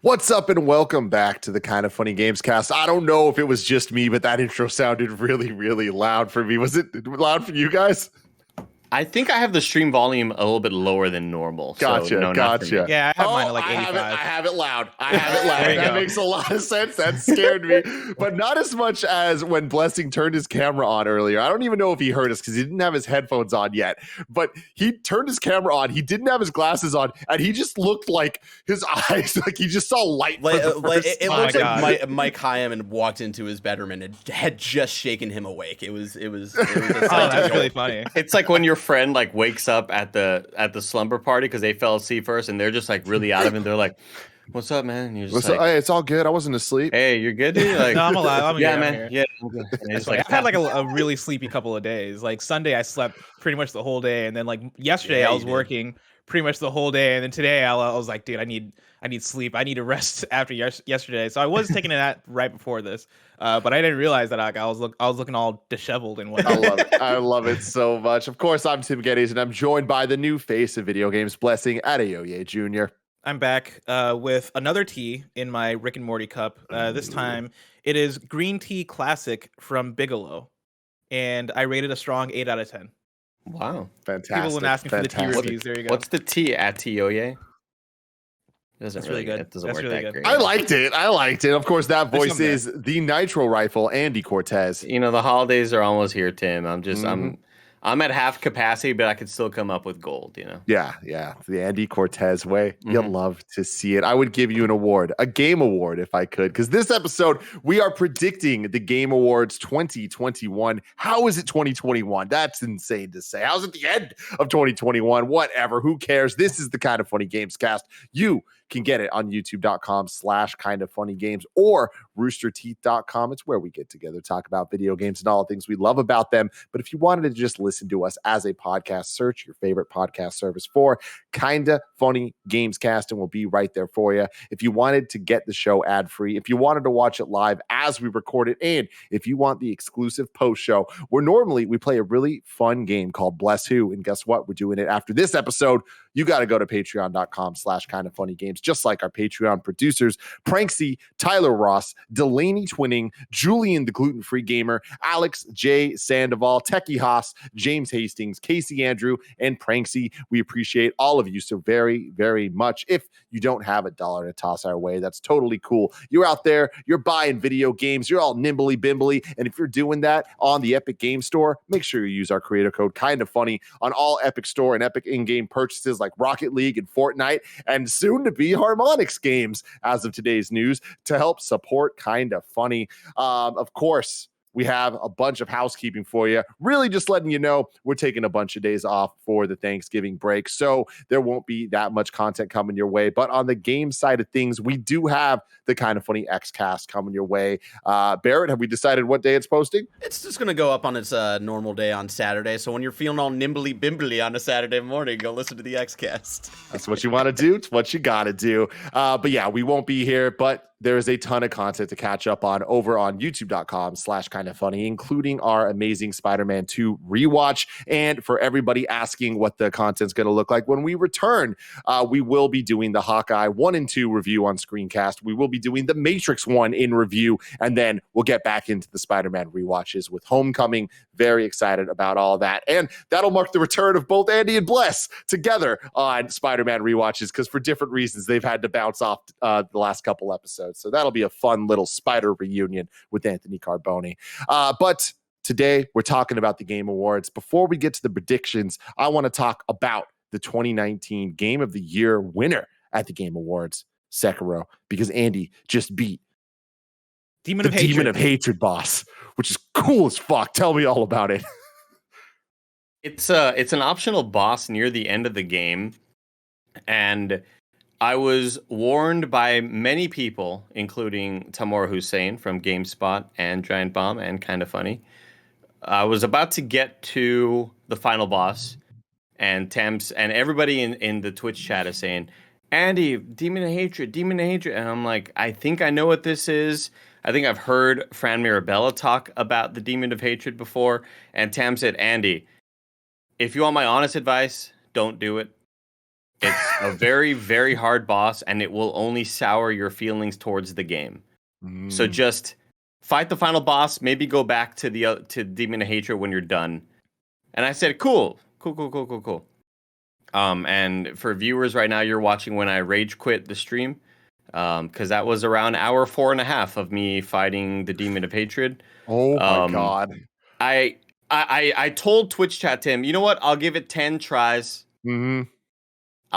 What's up and welcome back to the Kind of Funny Gamescast. I don't know if it was just me, but that intro sounded really, really loud for me. Was it loud for you guys? I think I have the stream volume a little bit lower than normal. Gotcha, so no, not for me. Yeah, I have mine at like 85. I have it loud. That go. makes a lot of sense. That scared me. But not as much as when Blessing turned his camera on earlier. I don't even know if he heard us because he didn't have his headphones on yet. But he turned his camera on. He didn't have his glasses on. And he just looked like his eyes, like he just saw light. It looked like Mike Hyam walked into his bedroom and had just shaken him awake. It was Oh, that's really funny. It's like when your friend like wakes up at the slumber party because they fell asleep first and they're just like really out of it. They're like, "What's up, man?" And you're just like, "Hey, it's all good. I wasn't asleep." "Hey, you're good, dude?" Like, No, I'm alive. yeah, I'm man. here. Yeah. I'm good. And it's I had like a really sleepy couple of days. Like Sunday, I slept pretty much the whole day, and then like yesterday, I was working pretty much the whole day, and then today I was like, dude, I need sleep. I need to rest after yesterday. So I was taking a nap right before this, but I didn't realize that I was looking all disheveled and whatnot. I love it. I love it so much. Of course, I'm Tim Geddes, and I'm joined by the new face of video games, Blessing Adeoye Jr. I'm back with another tea in my Rick and Morty cup. This time it is green tea classic from Bigelow, and I rated a strong 8 out of 10. Wow, fantastic. People have been asking for the tea reviews. There you go. What's the tea at Tioye? That's really good. It doesn't That's work really that good. great. I liked it. Of course, that voice is the Nitro Rifle, Andy Cortez. You know, the holidays are almost here, Tim. I'm at half capacity, but I could still come up with gold, you know? Yeah. The Andy Cortez way. You'll love to see it. I would give you an award, a game award if I could, because this episode, we are predicting the Game Awards 2021. How is it 2021? That's insane to say. How's it the end of 2021? Whatever. Who cares? This is the Kind of Funny Gamescast. You can get it on youtube.com/kindoffunnygames or roosterteeth.com. It's where we get together, talk about video games and all the things we love about them. But if you wanted to just listen to us as a podcast, search your favorite podcast service for Kinda Funny Gamescast, and we'll be right there for you. If you wanted to get the show ad-free, if you wanted to watch it live as we record it, and if you want the exclusive post show, where normally we play a really fun game called Bless Who, and guess what? We're doing it after this episode. You got to go to patreon.com/kindoffunnygames, just like our Patreon producers, Pranksy, Tyler Ross, Delaney Twinning, Julian the Gluten-Free Gamer, Alex J. Sandoval, Techie Haas, James Hastings, Casey Andrew, and Pranksy. We appreciate all of you so very, very much. If you don't have $1 to toss our way, that's totally cool. You're out there, you're buying video games, you're all nimbly bimbly, and if you're doing that on the Epic Game Store, make sure you use our creator code KindaFunny on all Epic Store and Epic in-game purchases like Rocket League and Fortnite, and soon to be Harmonix games as of today's news, to help support Kinda Funny. Of course, we have a bunch of housekeeping for you. Really just letting you know we're taking a bunch of days off for the Thanksgiving break, so there won't be that much content coming your way. But on the game side of things, we do have the Kinda Funny Xcast coming your way. Barrett, have we decided what day it's posting? It's just going to go up on its normal day on Saturday. So when you're feeling all nimbly bimbly on a Saturday morning, go listen to the Xcast. That's what you want to do. It's what you got to do. But yeah, we won't be here, but there is a ton of content to catch up on over on youtube.com/kindoffunny, including our amazing Spider-Man 2 rewatch. And for everybody asking what the content's going to look like when we return, we will be doing the Hawkeye 1 and 2 review on Screencast. We will be doing the Matrix 1 in review, and then we'll get back into the Spider-Man rewatches with Homecoming. Very excited about all that. And that'll mark the return of both Andy and Bless together on Spider-Man rewatches, because for different reasons, they've had to bounce off the last couple episodes. So that'll be a fun little Spider reunion with Anthony Carboni. But today we're talking about the Game Awards. Before we get to the predictions, I want to talk about the 2019 Game of the Year winner at the Game Awards, Sekiro, because Andy just beat Demon of Hatred boss, which is cool as fuck. Tell me all about it. It's an optional boss near the end of the game, and I was warned by many people, including Tamor Hussein from GameSpot and Giant Bomb and Kinda Funny. I was about to get to the final boss, and Tams and everybody in the Twitch chat is saying, "Andy, Demon of Hatred," and I'm like, I think I know what this is. I think I've heard Fran Mirabella talk about the Demon of Hatred before, and Tam said, "Andy, if you want my honest advice, don't do it. It's a very, very hard boss, and it will only sour your feelings towards the game. So just fight the final boss. Maybe go back to to Demon of Hatred when you're done. And I said, cool. And for viewers right now, you're watching when I rage quit the stream, because that was around hour 4.5 of me fighting the Demon of Hatred. Oh my god! I told Twitch chat to him, you know what? I'll give it 10 tries.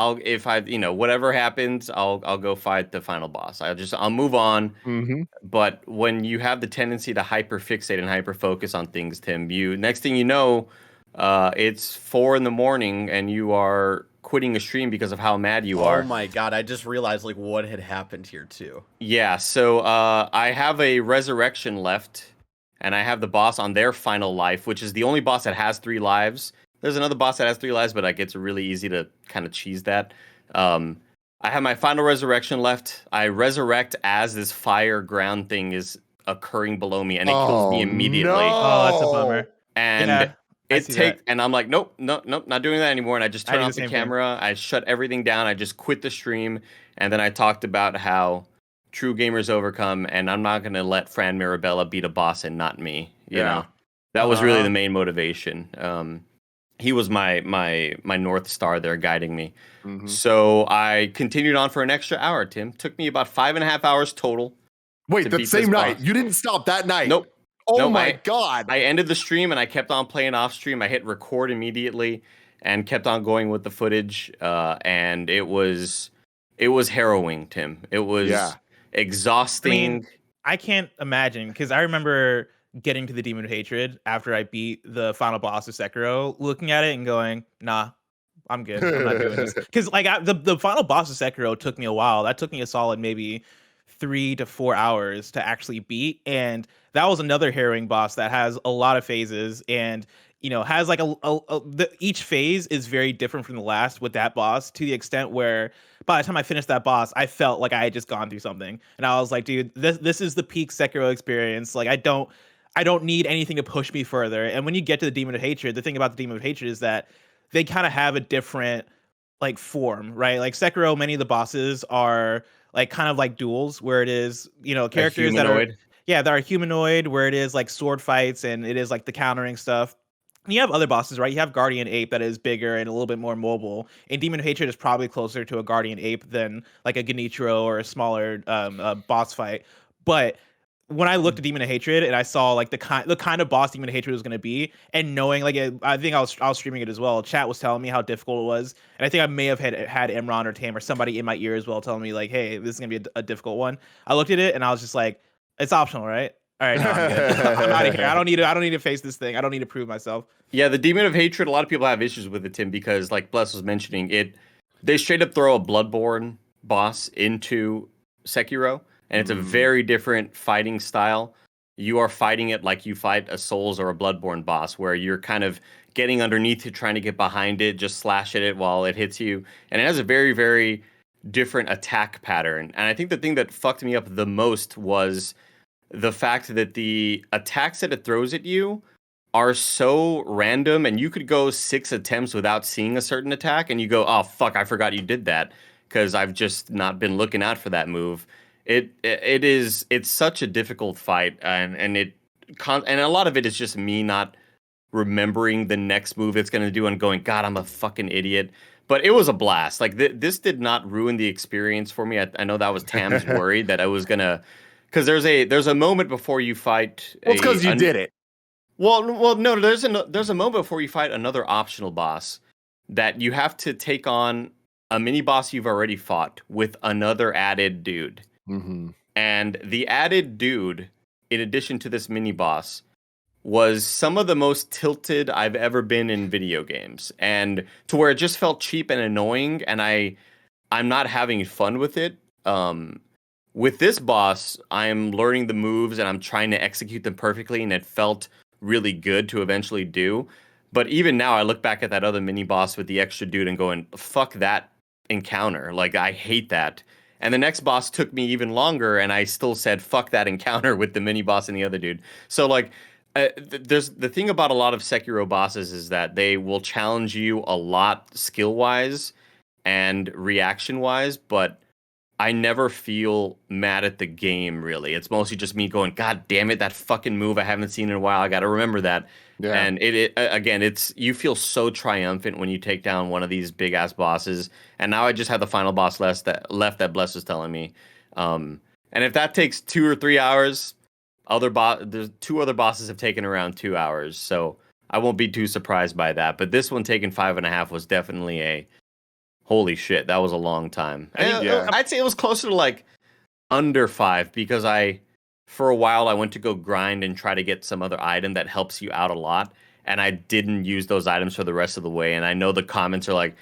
If I, whatever happens, I'll go fight the final boss. I'll move on. But when you have the tendency to hyper fixate and hyper focus on things, Tim, next thing you know, it's 4 a.m. and you are quitting a stream because of how mad you are. Oh my god! I just realized like what had happened here too. Yeah. So I have a resurrection left, and I have the boss on their final life, which is the only boss that has 3 lives. There's another boss that has 3 lives, but it's really easy to kind of cheese that. I have my final resurrection left. I resurrect as this fire ground thing is occurring below me, and it kills me immediately. No. Oh, that's a bummer. And Yeah, and I'm like, nope, not doing that anymore. And I just turn off the same camera. I shut everything down. I just quit the stream. And then I talked about how true gamers overcome, and I'm not gonna let Fran Mirabella beat a boss and not me. You know, that was really the main motivation. He was my North Star there guiding me. So I continued on for an extra hour, Tim. Took me about 5.5 hours total. Wait, that same night? You didn't stop that night? Nope. Oh my god. I ended the stream and I kept on playing off stream. I hit record immediately and kept on going with the footage. And it was harrowing, Tim. It was exhausting. I can't imagine, because I remember getting to the Demon of Hatred after I beat the final boss of Sekiro, looking at it and going, nah, I'm good. I'm not doing this. Because the final boss of Sekiro took me a while. That took me a solid maybe 3 to 4 hours to actually beat. And that was another harrowing boss that has a lot of phases and, has like each phase is very different from the last with that boss, to the extent where by the time I finished that boss, I felt like I had just gone through something. And I was like, dude, this is the peak Sekiro experience. Like, I don't need anything to push me further. And when you get to the Demon of Hatred, the thing about the Demon of Hatred is that they kind of have a different like form, right? Like Sekiro, many of the bosses are like kind of like duels, where it is, characters that are humanoid, where it is like sword fights and it is like the countering stuff. And you have other bosses, right? You have Guardian Ape that is bigger and a little bit more mobile. And Demon of Hatred is probably closer to a Guardian Ape than like a Genichiro or a smaller boss fight. But when I looked at Demon of Hatred and I saw like the kind of boss Demon of Hatred was going to be, and knowing like I think I was streaming it as well. Chat was telling me how difficult it was, and I think I may have had Imran or Tam or somebody in my ear as well telling me like, "Hey, this is going to be a difficult one." I looked at it and I was just like, "It's optional, right?" All right, no, I'm good. I'm out of here. I don't need to face this thing. I don't need to prove myself. Yeah, the Demon of Hatred, a lot of people have issues with it, Tim, because like Bless was mentioning, they straight up throw a Bloodborne boss into Sekiro, and it's a very different fighting style. You are fighting it like you fight a Souls or a Bloodborne boss, where you're kind of getting underneath it, trying to get behind it, just slash at it while it hits you. And it has a very, very different attack pattern. And I think the thing that fucked me up the most was the fact that the attacks that it throws at you are so random, and you could go 6 attempts without seeing a certain attack, and you go, oh, fuck, I forgot you did that, because I've just not been looking out for that move. It's such a difficult fight, and a lot of it is just me not remembering the next move it's going to do and going, God, I'm a fucking idiot. But it was a blast. Like this did not ruin the experience for me. I know that was Tam's worry that I was gonna, because there's a moment before you fight. Well, it's because you did it. Well, no. There's a moment before you fight another optional boss that you have to take on a mini boss you've already fought with another added dude. And the added dude, in addition to this mini boss, was some of the most tilted I've ever been in video games, and to where it just felt cheap and annoying, and I'm not having fun with it. With this boss, I'm learning the moves and I'm trying to execute them perfectly, and it felt really good to eventually do. But even now, I look back at that other mini boss with the extra dude and going, fuck that encounter. Like, I hate that. And the next boss took me even longer, and I still said, fuck that encounter with the mini boss and the other dude. So, like, there's the thing about a lot of Sekiro bosses is that they will challenge you a lot skill-wise, and reaction wise, but I never feel mad at the game, really. It's mostly just me going, God damn it, that fucking move I haven't seen in a while. I got to remember that. Yeah. And again, you feel so triumphant when you take down one of these big ass bosses. And now I just have the final boss left that Bless was telling me. And if that takes 2 or 3 hours, there's 2 other bosses have taken around 2 hours. So I won't be too surprised by that. But this one taking 5.5 was definitely a holy shit. That was a long time. I'd say it was closer to like under 5 because for a while I went to go grind and try to get some other item that helps you out a lot. And I didn't use those items for the rest of the way. And I know the comments are like,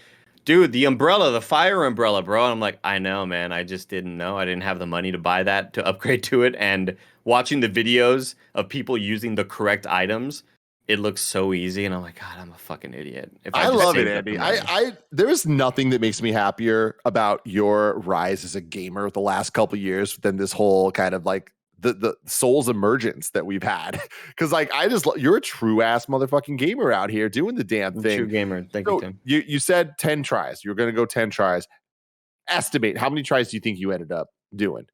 dude, the fire umbrella, bro. And I'm like, I know, man. I just didn't know. I didn't have the money to buy that, to upgrade to it. And watching the videos of people using the correct items, it looks so easy. And I'm like, God, I'm a fucking idiot. I love it, Andy. There's nothing that makes me happier about your rise as a gamer the last couple years than this whole kind of like the soul's emergence that we've had. Because like you're a true ass motherfucking gamer out here doing the damn thing. True gamer. Thank you, Tim. You said 10 tries. You're going to go 10 tries. Estimate how many tries do you think you ended up doing?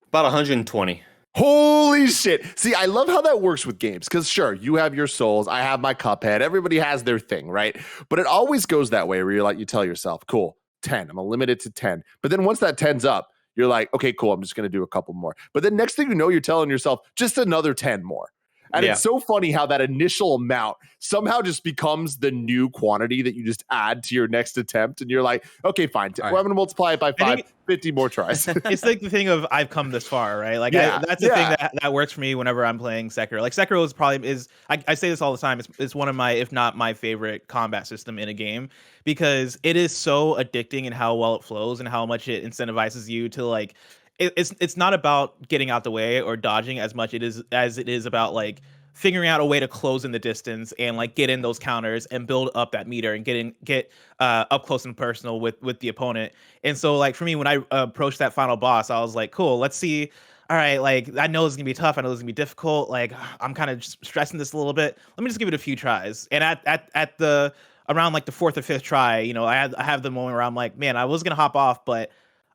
About 120. Holy shit. See, I love how that works with games because sure, you have your souls. I have my Cuphead. Everybody has their thing, right? But it always goes that way where you tell yourself, cool, 10. I'm going to limit it to 10. But then once that 10's up, you're like, okay, cool. I'm just going to do a couple more. But then next thing you know, you're telling yourself just another 10 more. And it's so funny how that initial amount somehow just becomes the new quantity that you just add to your next attempt. And you're like, okay, fine. We're going to multiply it by 5, 50 more tries. It's like the thing of I've come this far, right? Like that's the thing that works for me whenever I'm playing Sekiro. Like Sekiro is I say this all the time. It's one of my, if not my favorite combat system in a game because it is so addicting in how well it flows and how much it incentivizes you to like, it's not about getting out the way or dodging as much as it is about like figuring out a way to close in the distance and like get in those counters and build up that meter and get up close and personal with the opponent. And so like for me, when I approached that final boss, I was like, cool, let's see. All right, like I know this is gonna be tough. I know this is gonna be difficult. Like I'm kind of stressing this a little bit. Let me just give it a few tries. And at the around like the 4th or 5th try, you know, I have the moment where I'm like, man, I was gonna hop off, but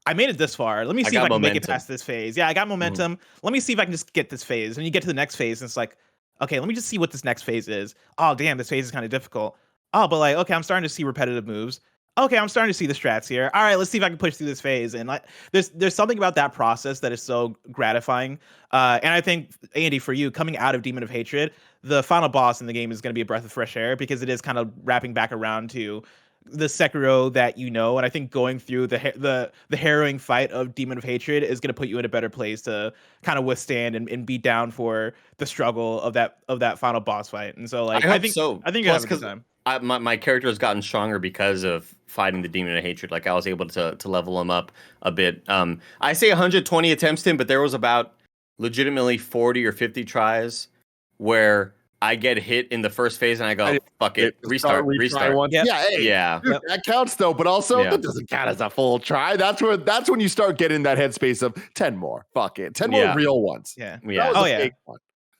I made it this far. Let me see if I can make it past this phase. Yeah, I got momentum. Let me see if I can just get this phase. And you get to the next phase, and it's like, okay, let me just see what this next phase is. Oh, damn, this phase is kind of difficult. Oh, but like, okay, I'm starting to see repetitive moves. Okay, I'm starting to see the strats here. All right, let's see if I can push through this phase. And like, there's something about that process that is so gratifying. And I think, Andy, for you, coming out of Demon of Hatred, the final boss in the game is going to be a breath of fresh air because it is kind of wrapping back around to the Sekiro that you know, and I think going through the harrowing fight of Demon of Hatred is going to put you in a better place to kind of withstand and be down for the struggle of that final boss fight. And so, like, I think you have a good time. My character has gotten stronger because of fighting the Demon of Hatred. Like I was able to level him up a bit. I say 120 attempts, Tim, but there was about legitimately 40 or 50 tries where I get hit in the first phase and I go, fuck it, restart. Yep. Yeah. Dude, that counts though, but also that doesn't count as a full try. That's when you start getting that headspace of 10 more. Fuck it. 10 more real ones. Yeah. Oh yeah.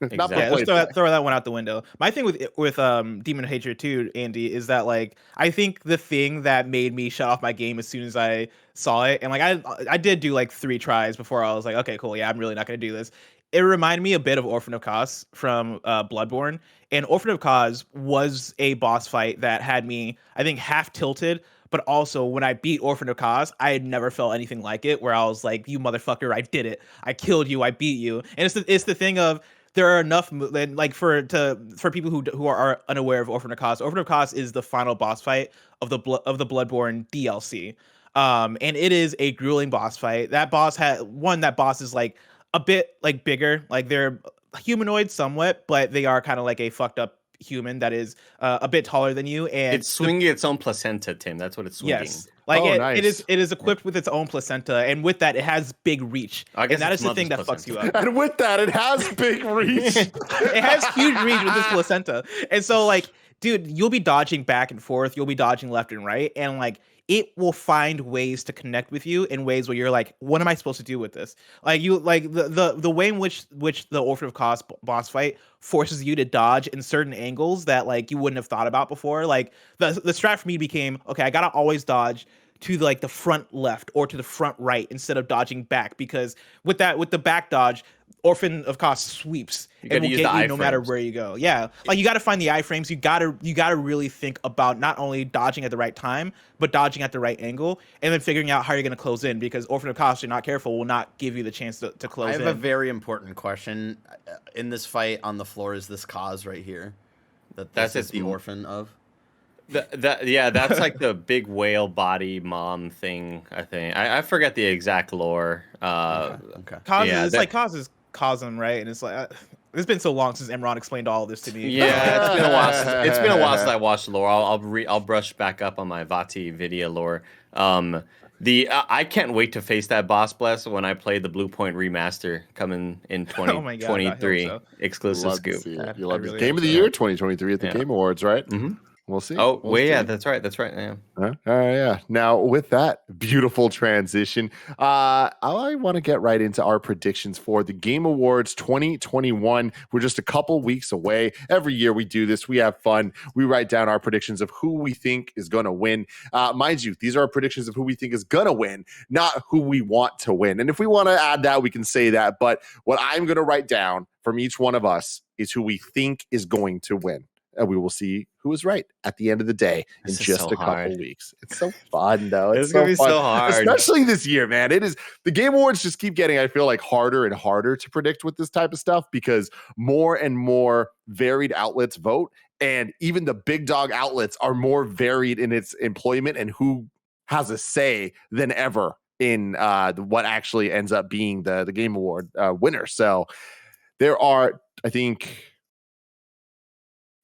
Exactly. Yeah, let's throw that one out the window. My thing with Demon of Hatred 2, Andy, is that like I think the thing that made me shut off my game as soon as I saw it, and like I did do like 3 tries before I was like, okay, cool, yeah, I'm really not gonna do this. It reminded me a bit of Orphan of Kos from Bloodborne, and Orphan of Kos was a boss fight that had me, I think, half tilted. But also, when I beat Orphan of Kos, I had never felt anything like it. Where I was like, "You motherfucker, I did it! I killed you! I beat you!" And it's the thing of there are enough like for people who are unaware of Orphan of Kos. Orphan of Kos is the final boss fight of the Bloodborne DLC, and it is a grueling boss fight. That boss is like a bit like bigger, like they're humanoid somewhat, but they are kind of like a fucked up human that is a bit taller than you, and it's swinging its own placenta, Tim. That's what it's swinging. Yes, like nice. It is equipped with its own placenta, and with that, it has big reach. And that is the thing that fucks you up. And with that, it has big reach. It has huge reach with this placenta, and so like, dude, you'll be dodging back and forth, you'll be dodging left and right, and like it will find ways to connect with you in ways where you're like, what am I supposed to do with this? Like the way in which the Orphan of Kos boss fight forces you to dodge in certain angles that like you wouldn't have thought about before. Like the strat for me became, okay, I gotta always dodge to like the front left or to the front right instead of dodging back, because with the back dodge, Orphan of Kos sweeps and will get you no matter where you go. Yeah, like you got to find the iframes. You gotta really think about not only dodging at the right time, but dodging at the right angle, and then figuring out how you're gonna close in, because Orphan of Kos, if you're not careful, will not give you the chance to close in. I have a very important question. In this fight on the floor, is this Kos right here? That's the Orphan of? That's like the big whale body mom thing. I think I forget the exact lore. Okay. It's like Kos is Cosm, right? And it's like it's been so long since Emron explained all of this to me. Yeah, it's been a while. It's been a while since I watched lore. I'll brush back up on my Vati video lore. I can't wait to face that boss bless when I play the Blue Point remaster coming in 2023 exclusive scoop. You love it. Game of the Year 2023 at the Game Awards, right? Mm-hmm. We'll see. Oh, yeah, that's right. Yeah. Yeah. Now, with that beautiful transition, I want to get right into our predictions for the Game Awards 2021. We're just a couple weeks away. Every year we do this. We have fun. We write down our predictions of who we think is going to win. Mind you, these are our predictions of who we think is going to win, not who we want to win. And if we want to add that, we can say that. But what I'm going to write down from each one of us is who we think is going to win. And we will see who is right at the end of the day in just a couple weeks. It's so fun, though. It's going to be so hard. Especially this year, man. It is. The Game Awards just keep getting, I feel like, harder and harder to predict with this type of stuff, because more and more varied outlets vote. And even the big dog outlets are more varied in its employment and who has a say than ever in what actually ends up being the Game Award winner. So there are, I think,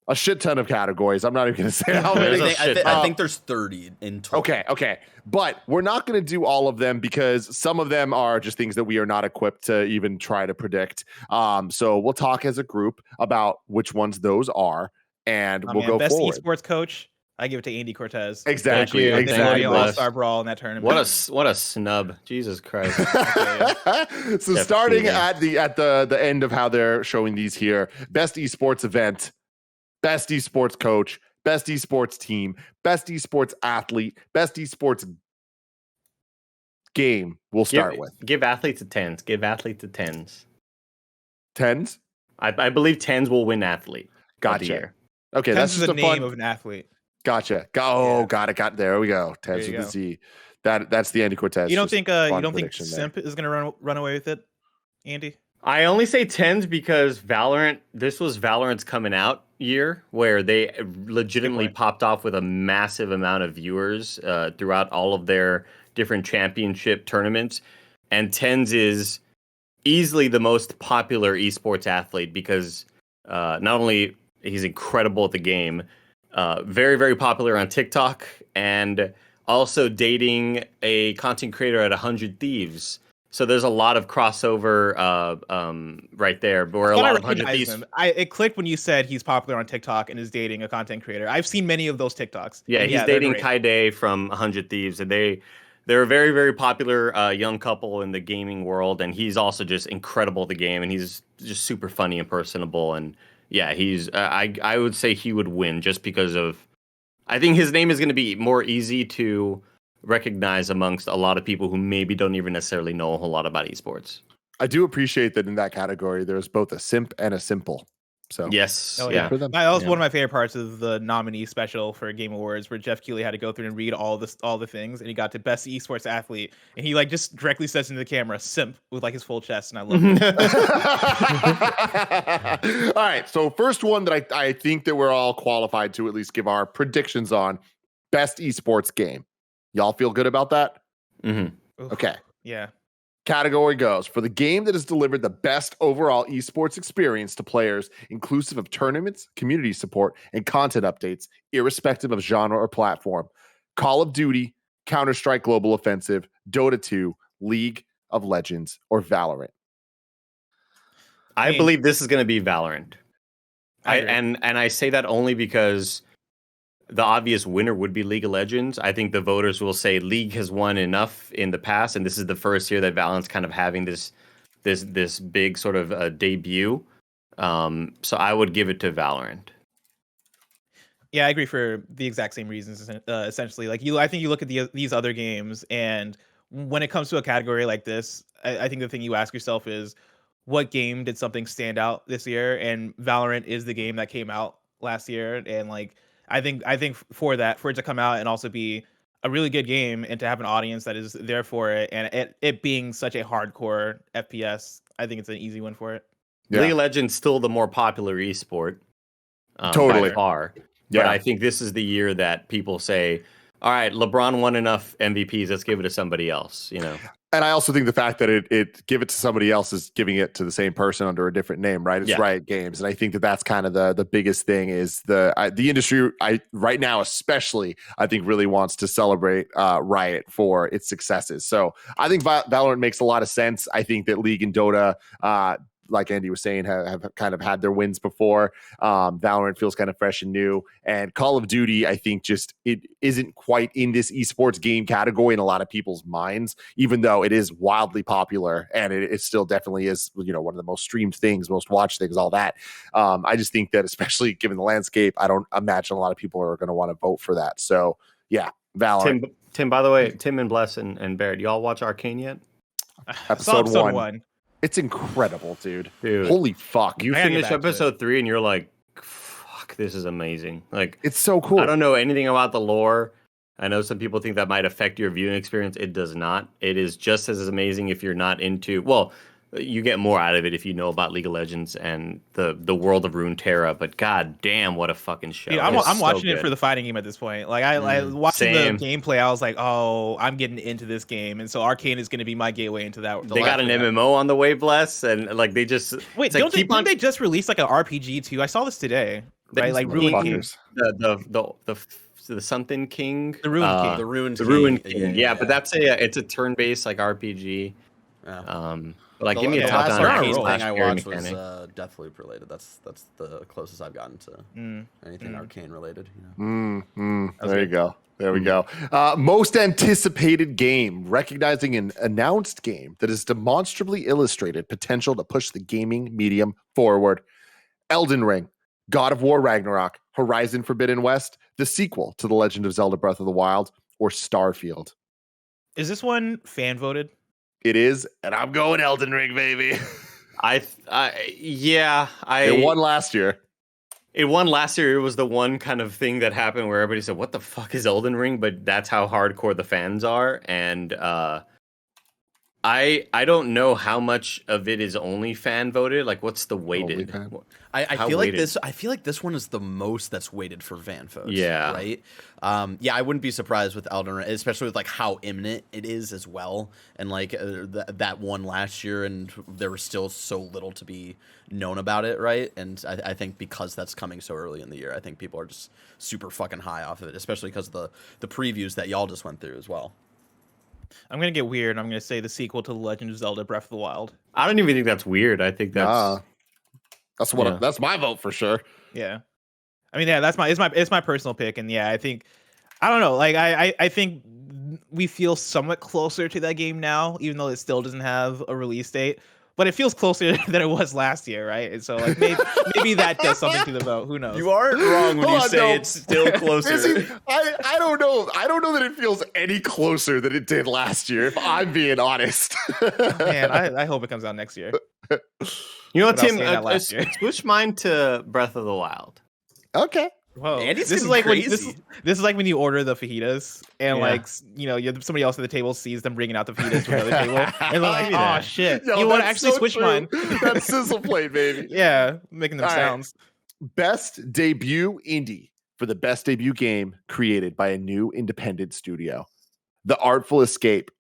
a shit ton of categories. I'm not even going to say how many. I think there's 30 in total. Okay. But we're not going to do all of them, because some of them are just things that we are not equipped to even try to predict. So we'll talk as a group about which ones those are, and we'll go best forward. Esports coach, I give it to Andy Cortez. Exactly. All-Star Brawl in that tournament. What a snub. Jesus Christ. So starting at the end of how they're showing these here, best esports event, best esports coach, best esports team, best esports athlete, best esports game. We'll start with. Give athletes a tens. Give athletes a tens. Tens? I believe tens will win athlete. Gotcha. Okay, tens that's is just the a name fun of an athlete. Gotcha. Got it. There we go. Tens with the Z. That's the Andy Cortez. You don't think Simp is gonna run away with it, Andy? I only say tens because this was Valorant's coming out year, where they legitimately popped off with a massive amount of viewers throughout all of their different championship tournaments. And tens is easily the most popular esports athlete, because not only he's incredible at the game, very, very popular on TikTok, and also dating a content creator at 100 Thieves. So there's a lot of crossover right there. But we're a lot of 100 Thieves. It clicked when you said he's popular on TikTok and is dating a content creator. I've seen many of those TikToks. Yeah, he's dating Kaide from 100 Thieves, and they're a very, very popular young couple in the gaming world. And he's also just incredible at the game, and he's just super funny and personable. And yeah, he's I would say he would win, just because of, I think his name is going to be more easy to recognize amongst a lot of people who maybe don't even necessarily know a whole lot about esports. I do appreciate that in that category there's both a simp and a simple. So yes, that was one of my favorite parts of the nominee special for Game Awards, where Jeff Keighley had to go through and read all the things, and he got to best esports athlete, and he like just directly says into the camera "simp" with like his full chest, and I love it. All right, so first one that I think that we're all qualified to at least give our predictions on: best esports game. Y'all feel good about that? Mm-hmm. Okay. Yeah. Category goes for the game that has delivered the best overall esports experience to players, inclusive of tournaments, community support, and content updates, irrespective of genre or platform. Call of Duty, Counter-Strike Global Offensive, Dota 2, League of Legends, or Valorant. I believe this is going to be Valorant. And I say that only because the obvious winner would be League of Legends. I think the voters will say League has won enough in the past, and this is the first year that Valorant's kind of having this big sort of debut. So I would give it to Valorant. Yeah, I agree for the exact same reasons. Essentially, like I think you look at these other games, and when it comes to a category like this, I think the thing you ask yourself is, what game did something stand out this year? And Valorant is the game that came out last year, and like I think for it to come out and also be a really good game, and to have an audience that is there for it, and it being such a hardcore FPS, I think it's an easy win for it. Yeah. League of Legends still the more popular esport, Totally. by far. Yeah. But I think this is the year that people say, all right, LeBron won enough MVPs. Let's give it to somebody else, you know? And I also think the fact that it give it to somebody else is giving it to the same person under a different name, right? It's Riot Games, and I think that's kind of the biggest thing is the industry. Right now, especially, I think really wants to celebrate Riot for its successes. So I think Valorant makes a lot of sense. I think that League and Dota, like Andy was saying, have kind of had their wins before. Valorant feels kind of fresh and new, and Call of Duty, I think, just it isn't quite in this esports game category in a lot of people's minds, even though it is wildly popular, and it still definitely is, one of the most streamed things, most watched things, all that. I just think that, especially given the landscape, I don't imagine a lot of people are going to want to vote for that. So yeah, Valorant. Tim, by the way, Tim and Bless and Barrett, y'all watch Arcane yet? Episode 1. It's incredible, dude. Holy fuck. You finish episode 3 and you're like, fuck, this is amazing. Like, it's so cool. I don't know anything about the lore. I know some people think that might affect your viewing experience. It does not. It is just as amazing if you're not into, well, you get more out of it if you know about League of Legends and the world of Runeterra, but god damn, what a fucking show. Yeah, I'm watching it for the fighting game at this point. Like I watching the gameplay, I was like, oh, I'm getting into this game, and so Arcane is going to be my gateway into that. They got an MMO on the way, Bless, and like they just wait, didn't they just release like an RPG too? I saw this today, right? Like Ruin King, the something King, the Ruin King, the Ruin King. Yeah, but that's it's a turn-based like RPG. But like, give me a top down Arcane thing I watched was Deathloop related. That's the closest I've gotten to anything Arcane related. There you go. There we go. Most anticipated game, recognizing an announced game that has demonstrably illustrated potential to push the gaming medium forward. Elden Ring, God of War Ragnarok, Horizon Forbidden West, the sequel to The Legend of Zelda Breath of the Wild, or Starfield. Is this one fan voted? It is, and I'm going Elden Ring, baby. It won last year. It won last year. It was the one kind of thing that happened where everybody said, "What the fuck is Elden Ring?" But that's how hardcore the fans are, and I don't know how much of it is only fan voted. Like, what's the weighted? I feel like this one is the most that's weighted for fan votes. Yeah. Right. I wouldn't be surprised with Elden Ring, especially with like how imminent it is as well, and like that one last year, and there was still so little to be known about it, right? And I think because that's coming so early in the year, I think people are just super fucking high off of it, especially because of the previews that y'all just went through as well. I'm gonna get weird. I'm gonna say the sequel to The Legend of Zelda: Breath of the Wild. I don't even think that's weird. I think that's that's my vote for sure. Yeah, I mean, yeah, it's my personal pick, and yeah, I think I don't know. Like I think we feel somewhat closer to that game now, even though it still doesn't have a release date. But it feels closer than it was last year, right? And so like maybe that does something to the vote. Who knows? You aren't wrong when you say it's still closer. I don't know. I don't know that it feels any closer than it did last year, if I'm being honest. Man, I hope it comes out next year. You know what, Tim? Switch mine to Breath of the Wild. Okay. Whoa. Andy's this is like crazy. This is like when you order the fajitas and like somebody else at the table sees them bringing out the fajitas from the other table and they're like, oh shit, you want to actually switch mine? That's sizzle plate, baby. Yeah, making them sounds. Best debut indie for the best debut game created by a new independent studio. The Artful Escape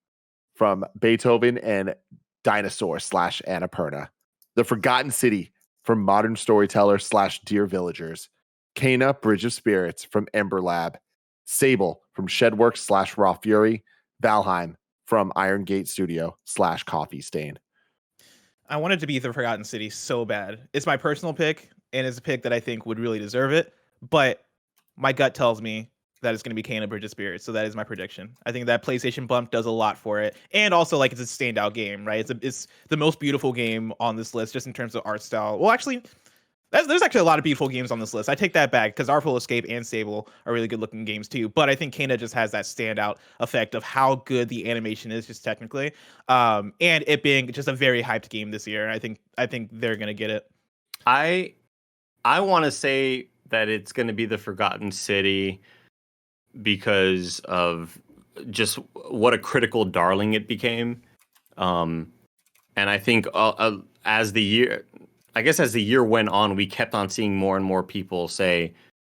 from Beethoven and Dinosaur / Annapurna. The Forgotten City from Modern Storyteller / Dear Villagers. Kana, Bridge of Spirits from Ember Lab, Sable from Shedworks / Raw Fury, Valheim from Iron Gate Studio / Coffee Stain. I wanted to be The Forgotten City so bad. It's my personal pick, and it's a pick that I think would really deserve it. But my gut tells me that it's going to be Kena Bridge of Spirits. So that is my prediction. I think that PlayStation bump does a lot for it. And also, like, it's a standout game, right? It's the most beautiful game on this list, just in terms of art style. Well, actually, there's actually a lot of beautiful games on this list. I take that back, because Artful Escape and Sable are really good looking games too. But I think Kena just has that standout effect of how good the animation is, just technically, and it being just a very hyped game this year. I think they're gonna get it. I want to say that it's going to be the Forgotten City because of just what a critical darling it became. And I think as the year went on, we kept on seeing more and more people say,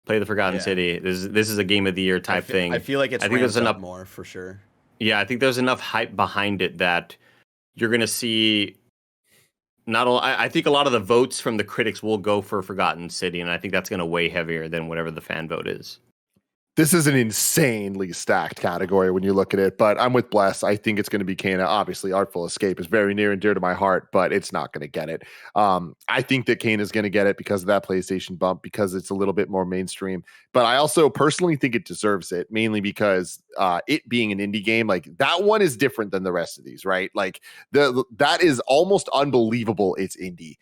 "Play the Forgotten City. This is a game of the year type thing." I feel like it's ramped up more for sure. Yeah, I think there's enough hype behind it that you're going to see. I think a lot of the votes from the critics will go for Forgotten City, and I think that's going to weigh heavier than whatever the fan vote is. This is an insanely stacked category when you look at it, but I'm with Bless. I think it's going to be Kena. Obviously, Artful Escape is very near and dear to my heart, but it's not going to get it. I think that Kena is going to get it because of that PlayStation bump, because it's a little bit more mainstream. But I also personally think it deserves it, mainly because it being an indie game, like that one is different than the rest of these, right? Like that is almost unbelievable. It's indie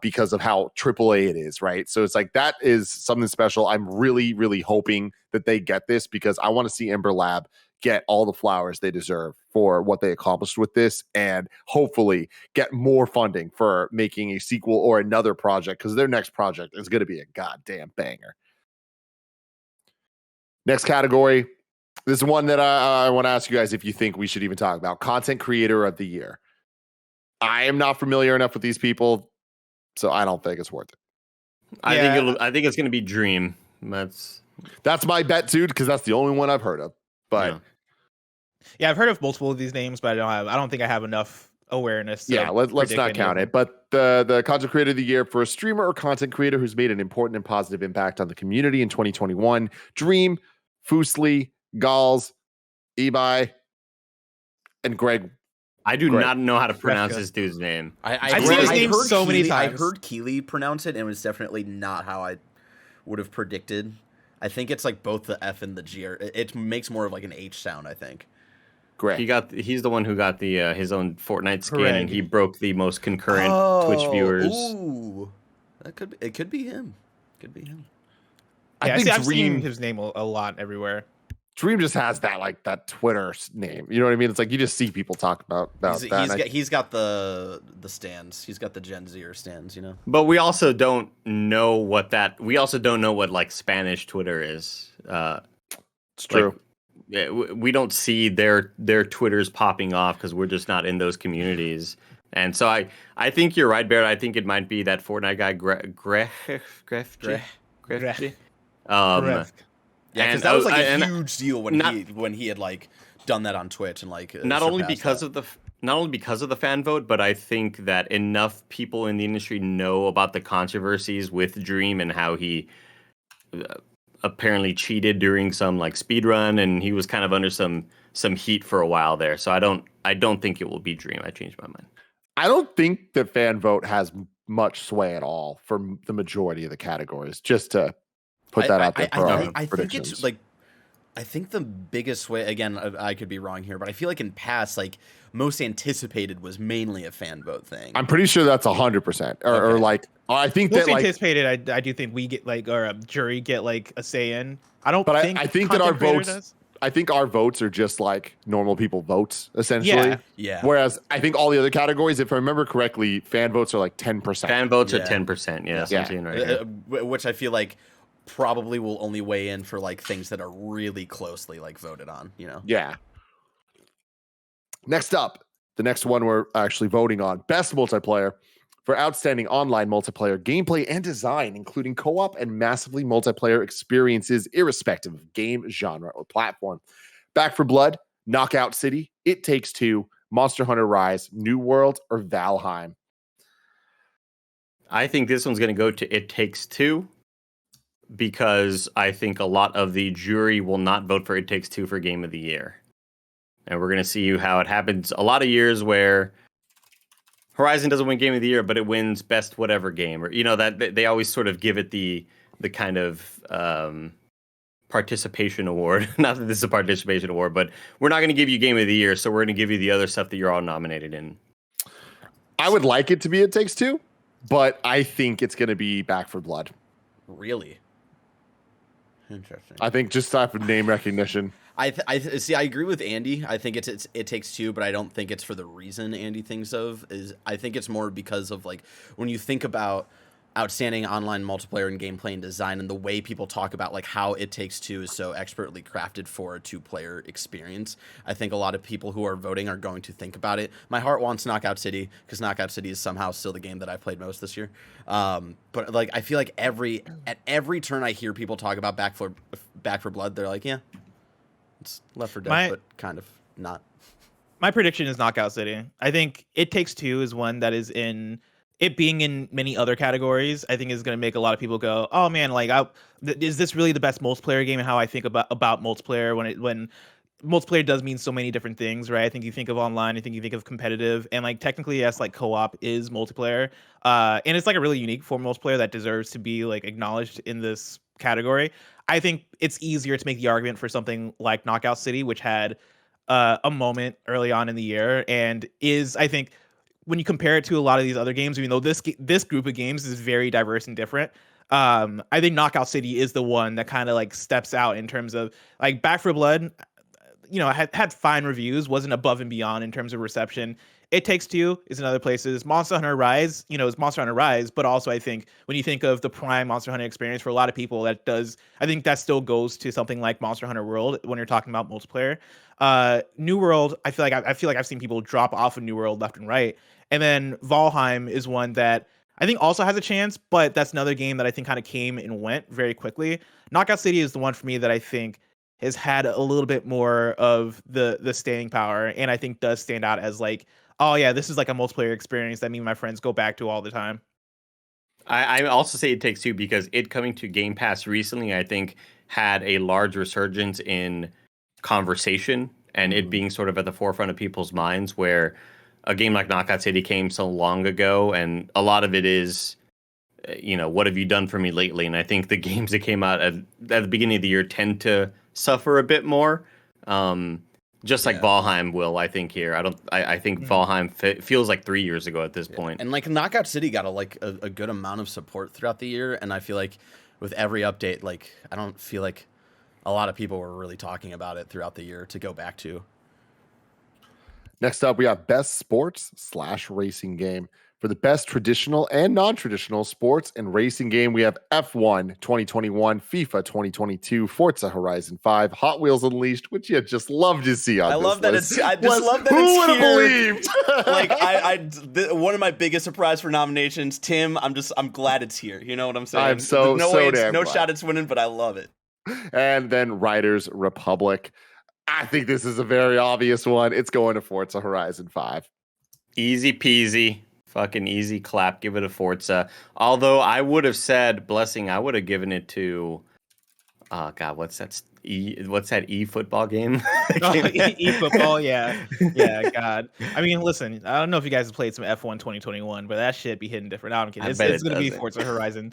because of how AAA it is, right? So it's like that is something special. I'm really, really hoping that they get this, because I want to see Ember Lab get all the flowers they deserve for what they accomplished with this, and hopefully get more funding for making a sequel or another project, because their next project is going to be a goddamn banger. Next category. This is one that I want to ask you guys if you think we should even talk about. Content Creator of the Year. I am not familiar enough with these people, so I don't think it's worth it. I think it's going to be Dream. That's my bet too, because that's the only one I've heard of. But yeah, I've heard of multiple of these names, but I don't think I have enough awareness. Let's not count it. But the Content Creator of the Year for a streamer or content creator who's made an important and positive impact on the community in 2021: Dream, Fusli, Gals, Ebi, and Greg. I do not know how to pronounce this dude's name. I've seen his name so many times. I heard Keely pronounce it, and it was definitely not how I would have predicted. I think it's like both the F and the G. It makes more of like an H sound, I think. Great. He's the one who got the his own Fortnite skin, and he broke the most concurrent Twitch viewers. Ooh, it could be him. Could be him. Yeah, I've seen his name a lot everywhere. Dream just has that Twitter name. You know what I mean? It's like you just see people talk about that. He's got the stands. He's got the Gen Zer stands, you know. But we also don't know what like Spanish Twitter is. It's true. We don't see their Twitters popping off because we're just not in those communities. And so I think you're right, Barrett. I think it might be that Fortnite guy, Grefg. Yeah, because that was like a huge deal when he had like done that on Twitch and like not only because of the fan vote, but I think that enough people in the industry know about the controversies with Dream and how he apparently cheated during some like speed run, and he was kind of under some heat for a while there. So I don't think it will be Dream. I changed my mind. I don't think the fan vote has much sway at all for the majority of the categories. Just to put that out there for our predictions. Think it's like, I think the biggest way, again, I could be wrong here, but I feel like in past, like most anticipated was mainly a fan vote thing. I'm pretty sure that's 100%. Or like, I think most that like anticipated. I do think we get like, or a jury get like a say in. I think that our votes. I think our votes are just like normal people votes, essentially. Yeah. Whereas I think all the other categories, if I remember correctly, fan votes are like 10%. Fan votes are 10%. Yeah. Right here. Which I feel like probably will only weigh in for like things that are really closely like voted on, you know? Yeah. Next up, the next one we're actually voting on, best multiplayer for outstanding online multiplayer gameplay and design, including co-op and massively multiplayer experiences, irrespective of game, genre, or platform. Back 4 Blood, Knockout City, It Takes Two, Monster Hunter Rise, New World, or Valheim. I think this one's going to go to It Takes Two, because I think a lot of the jury will not vote for It Takes Two for Game of the Year. And we're going to see how it happens. A lot of years where Horizon doesn't win Game of the Year, but it wins Best Whatever Game, or you know that they always sort of give it the kind of participation award. Not that this is a participation award, but we're not going to give you Game of the Year, so we're going to give you the other stuff that you're all nominated in. I would like it to be It Takes Two, but I think it's going to be Back for Blood. Really? Interesting. I think just off of name recognition. I see. I agree with Andy. I think It Takes Two, but I don't think it's for the reason Andy thinks of. I think it's more because of like when you think about outstanding online multiplayer and gameplay and design and the way people talk about like how It Takes Two is so expertly crafted for a 2-player experience. I think a lot of people who are voting are going to think about it. My heart wants Knockout City because Knockout City is somehow still the game that I played most this year. But like I feel like at every turn I hear people talk about Back for Blood, they're like, yeah, it's Left 4 Dead, but kind of not. My prediction is Knockout City. I think It Takes Two is one that is it being in many other categories, I think is going to make a lot of people go, "Oh man, like, is this really the best multiplayer game?" And how I think about multiplayer when multiplayer does mean so many different things, right? I think you think of online, I think you think of competitive, and like technically, yes, like co-op is multiplayer, and it's like a really unique form of multiplayer that deserves to be like acknowledged in this category. I think it's easier to make the argument for something like Knockout City, which had a moment early on in the year, and is, I think, when you compare it to a lot of these other games, even though this group of games is very diverse and different, I think Knockout City is the one that kind of like steps out in terms of like Back 4 Blood. Had fine reviews, wasn't above and beyond in terms of reception. It Takes Two is in other places. Monster Hunter Rise, is Monster Hunter Rise, but also I think when you think of the prime Monster Hunter experience for a lot of people, I think that still goes to something like Monster Hunter World when you're talking about multiplayer. New World, I feel like I've seen people drop off of New World left and right. And then Valheim is one that I think also has a chance, but that's another game that I think kind of came and went very quickly. Knockout City is the one for me that I think has had a little bit more of the staying power, and I think does stand out as like, oh yeah, this is like a multiplayer experience that me and my friends go back to all the time. I also say It Takes Two because it coming to Game Pass recently, I think, had a large resurgence in conversation and it being sort of at the forefront of people's minds, where a game like Knockout City came so long ago, and a lot of it is, what have you done for me lately? And I think the games that came out at the beginning of the year tend to suffer a bit more, just like Valheim will, I think, here. I think Valheim feels like 3 years ago at this point. And like Knockout City got a good amount of support throughout the year, and I feel like with every update, like I don't feel like a lot of people were really talking about it throughout the year to go back to. Next up, we have Best Sports/Racing Game. For the best traditional and non-traditional sports and racing game, we have F1 2021, FIFA 2022, Forza Horizon 5, Hot Wheels Unleashed, which you just love to see on this love that list. I just love that Who it's would have here. believed? Like one of my biggest surprise for nominations, Tim. I'm glad it's here. You know what I'm saying? I'm so damn no glad. shot it's winning, but I love it. And then Riders Republic. I think this is a very obvious one. It's going to Forza Horizon 5. Easy peasy. Fucking easy clap. Give it a Forza. Although I would have said, Blessing, I would have given it to, oh God, what's that e-football game? E-football, yeah. Yeah, God. I mean, listen, I don't know if you guys have played some F1 2021, but that shit be hitting different. I don't care. It's going to be Forza Horizon.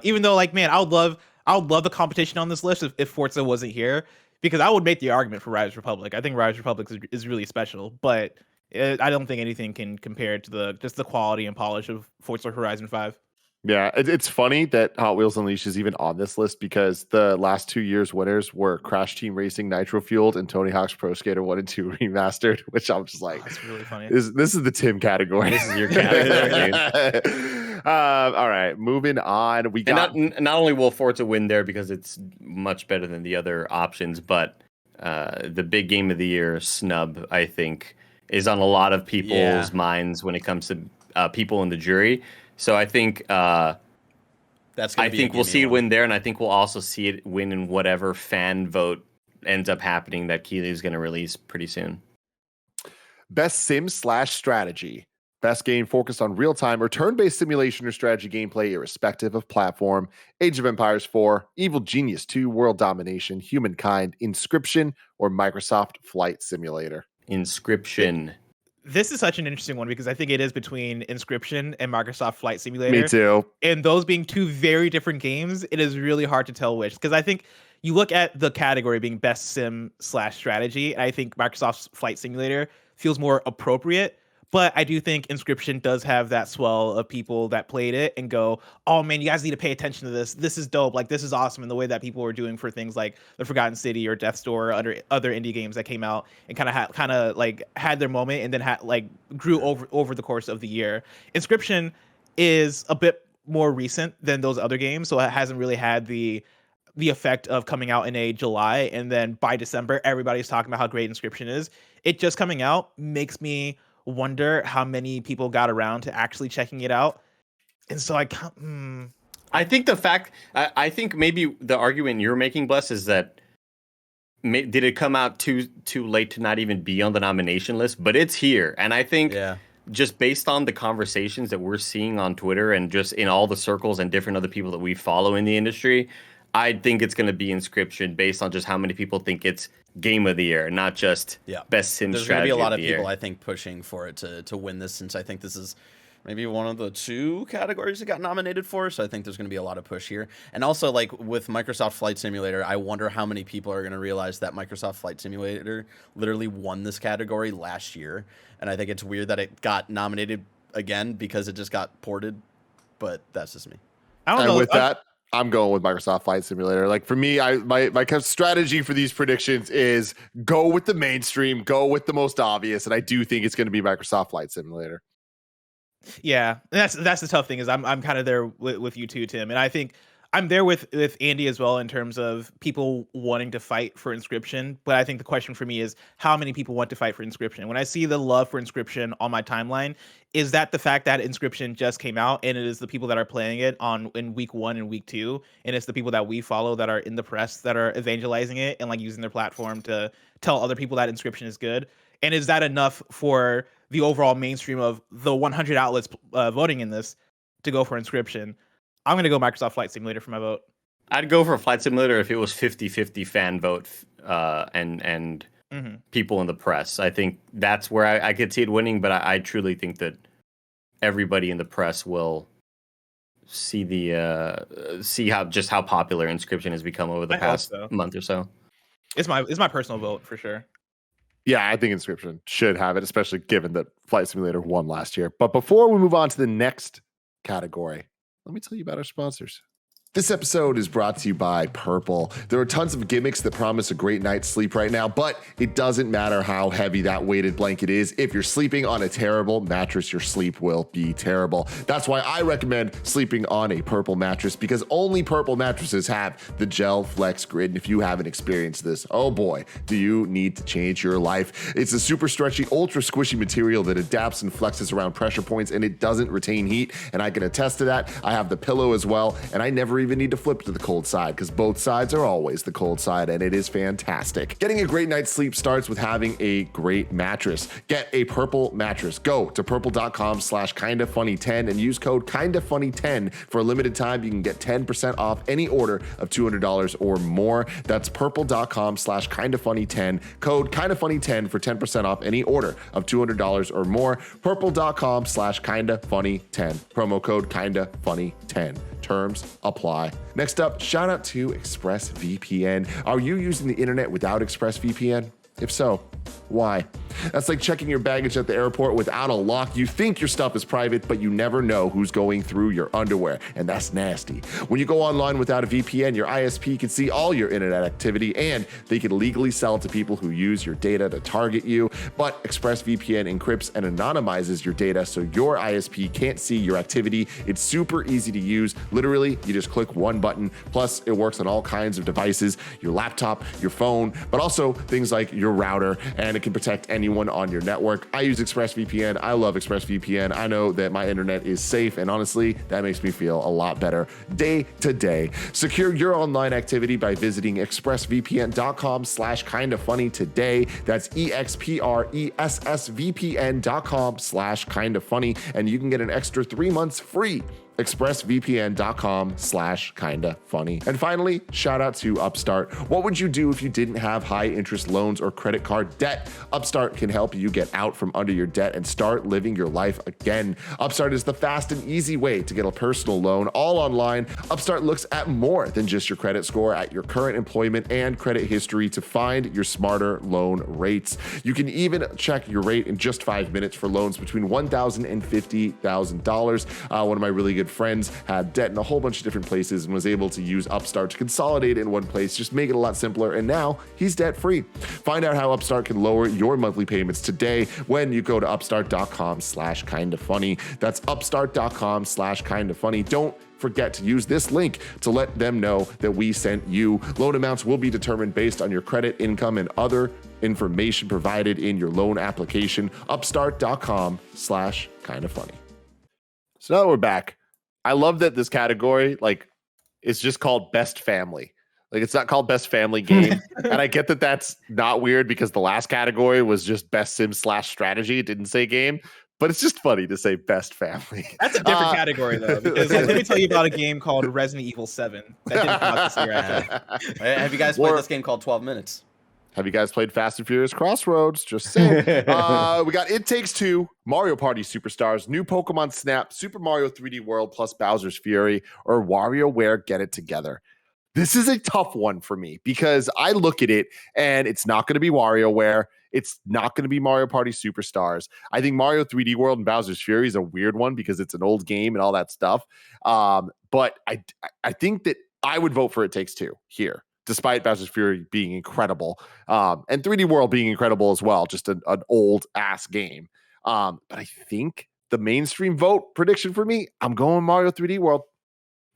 Even though, like, man, I would love the competition on this list if Forza wasn't here, because I would make the argument for Riders Republic. I think Riders Republic is really special, but I don't think anything can compare to the quality and polish of Forza Horizon 5. Yeah, it's funny that Hot Wheels Unleashed is even on this list because the last 2 years winners were Crash Team Racing Nitro Fueled and Tony Hawk's Pro Skater 1 and 2 Remastered, which I'm just like, that's really funny. This is the Tim category. This is your category, dude. All right, moving on. We got not only will Forza win there because it's much better than the other options, but the big game of the year snub, I think, is on a lot of people's minds when it comes to people in the jury. So I think we'll see it win there, and I think we'll also see it win in whatever fan vote ends up happening that Keeley is going to release pretty soon. Best Sim/Strategy. Best game focused on real-time or turn-based simulation or strategy gameplay irrespective of platform. Age of Empires 4, Evil Genius 2, World Domination, Humankind, Inscription, or Microsoft Flight Simulator. Inscription. This is such an interesting one because I think it is between Inscription and Microsoft Flight Simulator. Me too. And those being two very different games, it is really hard to tell which. Because I think you look at the category being best sim / strategy, and I think Microsoft's Flight Simulator feels more appropriate. But I do think Inscription does have that swell of people that played it and go, oh man, you guys need to pay attention to this. This is dope. Like, this is awesome. And the way that people were doing for things like The Forgotten City or Death's Door or other indie games that came out and kind of had their moment and then grew over the course of the year. Inscription is a bit more recent than those other games, so it hasn't really had the effect of coming out in a July and then by December everybody's talking about how great Inscription is. It just coming out makes me wonder how many people got around to actually checking it out. And so I think maybe the argument you're making, Bless, is that did it come out too late to not even be on the nomination list? But it's here, and I think just based on the conversations that we're seeing on Twitter and just in all the circles and different other people that we follow in the industry, I think it's going to be Inscription based on just how many people think it's game of the year, not just best sim There's strategy. There's going to be a lot of people, people, I think, pushing for it to win this, since I think this is maybe one of the 2 categories it got nominated for. So I think there's going to be a lot of push here. And also, like with Microsoft Flight Simulator, I wonder how many people are going to realize that Microsoft Flight Simulator literally won this category last year. And I think it's weird that it got nominated again because it just got ported. But that's just me. I don't know. With that, I'm going with Microsoft Flight Simulator. Like for me, my kind of strategy for these predictions is go with the mainstream, go with the most obvious, and I do think it's going to be Microsoft Flight Simulator. Yeah, that's the tough thing is I'm kind of there with you too, Tim, and I think I'm there with Andy as well in terms of people wanting to fight for Inscription. But I think the question for me is how many people want to fight for Inscription? When I see the love for Inscription on my timeline, is that the fact that Inscription just came out and it is the people that are playing it in week 1 and week 2, and it's the people that we follow that are in the press that are evangelizing it and like using their platform to tell other people that Inscription is good? And is that enough for the overall mainstream of the 100 outlets voting in this to go for Inscription? I'm going to go Microsoft Flight Simulator for my vote. I'd go for Flight Simulator if it was 50-50 fan vote and people in the press. I think that's where I could see it winning, but I truly think that everybody in the press will see how popular Inscription has become over the past month or so. It's my personal vote for sure. Yeah, I think Inscription should have it, especially given that Flight Simulator won last year. But before we move on to the next category, let me tell you about our sponsors. This episode is brought to you by Purple. There are tons of gimmicks that promise a great night's sleep right now, but it doesn't matter how heavy that weighted blanket is. If you're sleeping on a terrible mattress, your sleep will be terrible. That's why I recommend sleeping on a Purple mattress, because only Purple mattresses have the Gel Flex Grid. And if you haven't experienced this, oh boy, do you need to change your life. It's a super stretchy, ultra squishy material that adapts and flexes around pressure points, and it doesn't retain heat. And I can attest to that. I have the pillow as well, and I never even need to flip to the cold side because both sides are always the cold side, and it is fantastic. Getting a great night's sleep starts with having a great mattress. Get a Purple mattress. Go to purple.com/kindafunny10 and use code kindafunny10 for a limited time. You can get 10% off any order of $200 or more. That's purple.com/kindafunny10, code kindafunny10 for 10% off any order of $200 or more. Purple.com/kindafunny10, promo code kindafunny10. Terms apply. Next up, shout out to ExpressVPN. Are you using the internet without ExpressVPN? If so, why? That's like checking your baggage at the airport without a lock. You think your stuff is private, but you never know who's going through your underwear, and that's nasty. When you go online without a VPN, your ISP can see all your internet activity, and they can legally sell to people who use your data to target you. But ExpressVPN encrypts and anonymizes your data so your ISP can't see your activity. It's super easy to use. Literally, you just click one button. Plus, it works on all kinds of devices, your laptop, your phone, but also things like your router, and it can protect anyone on your network. I use ExpressVPN. I love ExpressVPN. I know that my internet is safe, and honestly, that makes me feel a lot better day to day. Secure your online activity by visiting expressvpn.com/kindafunny today. That's expressvpn.com/kindafunny, and you can get an extra 3 months free. expressvpn.com/kindafunny. And finally, shout out to Upstart. What would you do if you didn't have high interest loans or credit card debt? Upstart can help you get out from under your debt and start living your life again. Upstart is the fast and easy way to get a personal loan, all online. Upstart looks at more than just your credit score, at your current employment and credit history to find your smarter loan rates. You can even check your rate in just 5 minutes for loans between $1,000 and $50,000. One of my really good friends had debt in a whole bunch of different places and was able to use Upstart to consolidate it in one place, just make it a lot simpler, and now he's debt free. Find out how Upstart can lower your monthly payments today when you go to upstart.com/kindafunny. That's upstart.com/kindafunny. Don't forget to use this link to let them know that we sent you. Loan amounts will be determined based on your credit, income, and other information provided in your loan application. Upstart.com/kindafunny. So now that we're back, I love that this category, like, is just called Best Family. Like, it's not called Best Family Game. And I get that that's not weird because the last category was just Best Sim/Strategy. It didn't say game. But it's just funny to say Best Family. That's a different category, though, because let me tell you about a game called Resident Evil 7 that didn't come out this year, actually. Have you guys played this game called 12 Minutes? Have you guys played Fast and Furious Crossroads? Just saying. We got It Takes Two, Mario Party Superstars, New Pokemon Snap, Super Mario 3D World plus Bowser's Fury, or WarioWare Get It Together. This is a tough one for me because I look at it and it's not going to be WarioWare. It's not going to be Mario Party Superstars. I think Mario 3D World and Bowser's Fury is a weird one because it's an old game and all that stuff. But I think that I would vote for It Takes Two here, despite Bowser's Fury being incredible, and 3D World being incredible as well, just an old ass game. But I think the mainstream vote prediction for me, I'm going Mario 3D World.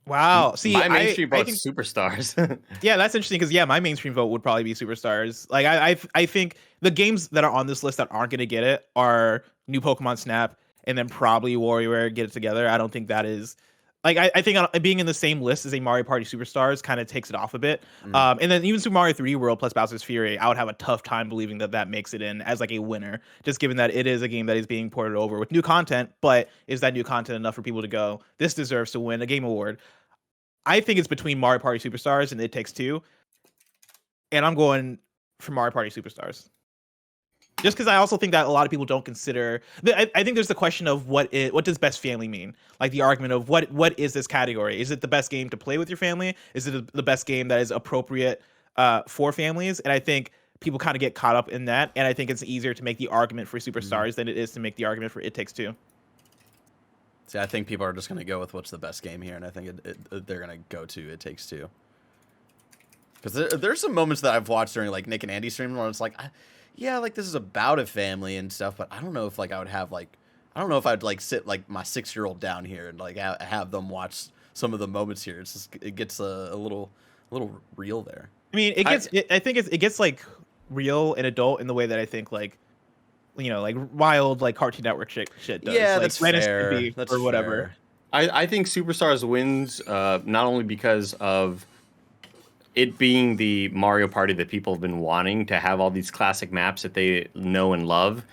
Wow. See, my mainstream I vote's think Superstars. yeah, that's interesting because my mainstream vote would probably be Superstars. Like I think the games that are on this list that aren't going to get it are New Pokemon Snap and then probably WarioWare Get It Together. I don't think that is like I think being in the same list as a Mario Party Superstars kind of takes it off a bit. And then even Super Mario 3D World plus Bowser's Fury, I would have a tough time believing that makes it in as like a winner, just given that it is a game that is being ported over with new content. But is that new content enough for people to go, this deserves to win a game award? I think it's between Mario Party Superstars and It Takes Two, and I'm going for Mario Party Superstars. Just because I also think that a lot of people don't consider. I think there's the question of what does best family mean? Like the argument of what is this category? Is it the best game to play with your family? Is it the best game that is appropriate for families? And I think people kind of get caught up in that. And I think it's easier to make the argument for Superstars than it is to make the argument for It Takes Two. See, I think people are just going to go with what's the best game here, and I think they're going to go to It Takes Two. Because there's some moments that I've watched during like Nick and Andy streams where it's like, yeah, like this is about a family and stuff, but I don't know if like I would have like, I don't know if I'd like sit like my 6-year-old down here and like have them watch some of the moments here. It's just, it gets a little real there. I mean, I think it gets like real and adult in the way that I think like, you know, like wild like Cartoon Network shit does. Yeah, like, that's Ren and fair. Stimpy That's or whatever. fair. I think Superstars wins not only because of it being the Mario Party that people have been wanting to have all these classic maps that they know and love,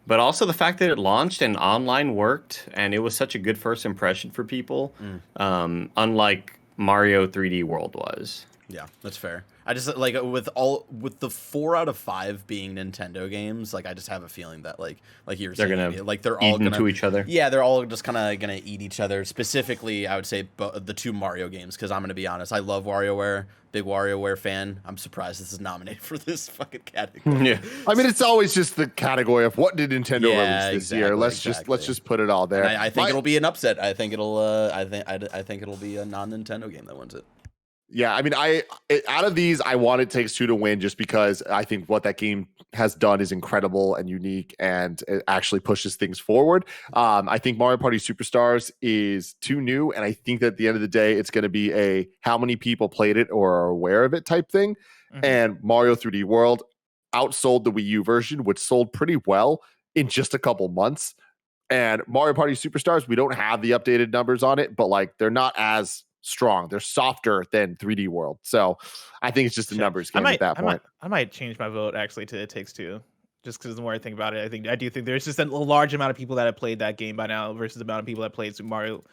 but also the fact that it launched and online worked and it was such a good first impression for people, unlike Mario 3D World was. Yeah, that's fair. I just like with the 4 out of 5 being Nintendo games, like I just have a feeling that like you were saying, gonna like they're all into each other. Yeah, they're all just kind of gonna eat each other. Specifically, I would say the 2 Mario games, because I'm gonna be honest, I love WarioWare, big WarioWare fan. I'm surprised this is nominated for this fucking category. Yeah, I mean, it's always just the category of what did Nintendo release this year. Let's just put it all there. And I think it'll be an upset. I think it'll I think it'll be a non-Nintendo game that wins it. Yeah, I mean, out of these, I want It Takes Two to win just because I think what that game has done is incredible and unique, and it actually pushes things forward. I think Mario Party Superstars is too new, and I think that at the end of the day, it's going to be a how many people played it or are aware of it type thing. Mm-hmm. And Mario 3D World outsold the Wii U version, which sold pretty well in just a couple months. And Mario Party Superstars, we don't have the updated numbers on it, but like they're not as strong. They're softer than 3D World. So I think it's just a numbers game at that point. I might change my vote actually to It Takes Two. Just because the more I think about it, I do think there's just a large amount of people that have played that game by now versus the amount of people that played Super Mario,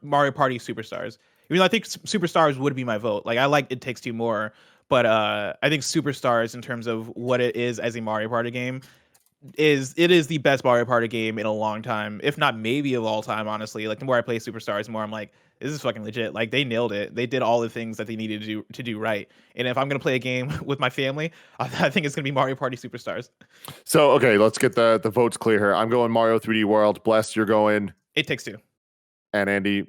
Mario Party Superstars. Even though I think Superstars would be my vote. Like I like It Takes Two more, but I think Superstars in terms of what it is as a Mario Party game is the best Mario Party game in a long time, if not maybe of all time. Honestly, like the more I play Superstars, the more I'm like, this is fucking legit. Like they nailed it. They did all the things that they needed to do right. And if I'm gonna play a game with my family, I think it's gonna be Mario Party Superstars. So okay, let's get the votes clear here. I'm going Mario 3D World. Bless, you're going It Takes Two. And Andy.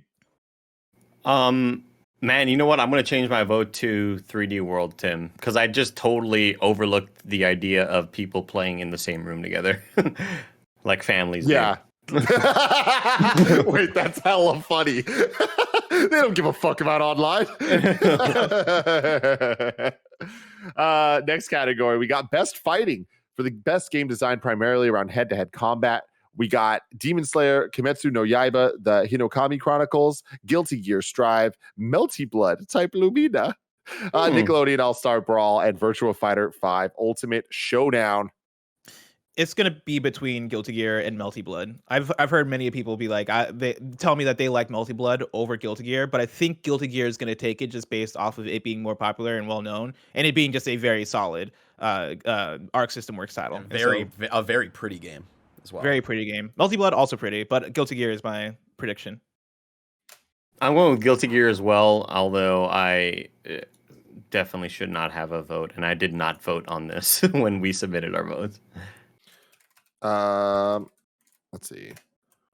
Man, you know what? I'm going to change my vote to 3D World, Tim, because I just totally overlooked the idea of people playing in the same room together, like families. Yeah. Wait, that's hella funny. They don't give a fuck about online. Next category, we got best fighting for the best game designed primarily around head-to-head combat. We got Demon Slayer, Kimetsu no Yaiba, the Hinokami Chronicles, Guilty Gear Strive, Melty Blood, Type Lumina, Nickelodeon All-Star Brawl, and Virtua Fighter 5 Ultimate Showdown. It's gonna be between Guilty Gear and Melty Blood. I've heard many people be like, they tell me that they like Melty Blood over Guilty Gear, but I think Guilty Gear is gonna take it just based off of it being more popular and well known, and it being just a very solid Arc System Works title. A very pretty game as well. Very pretty game. Melty Blood also pretty, but Guilty Gear is my prediction. I'm going with Guilty Gear as well, although I definitely should not have a vote, and I did not vote on this when we submitted our votes. Let's see.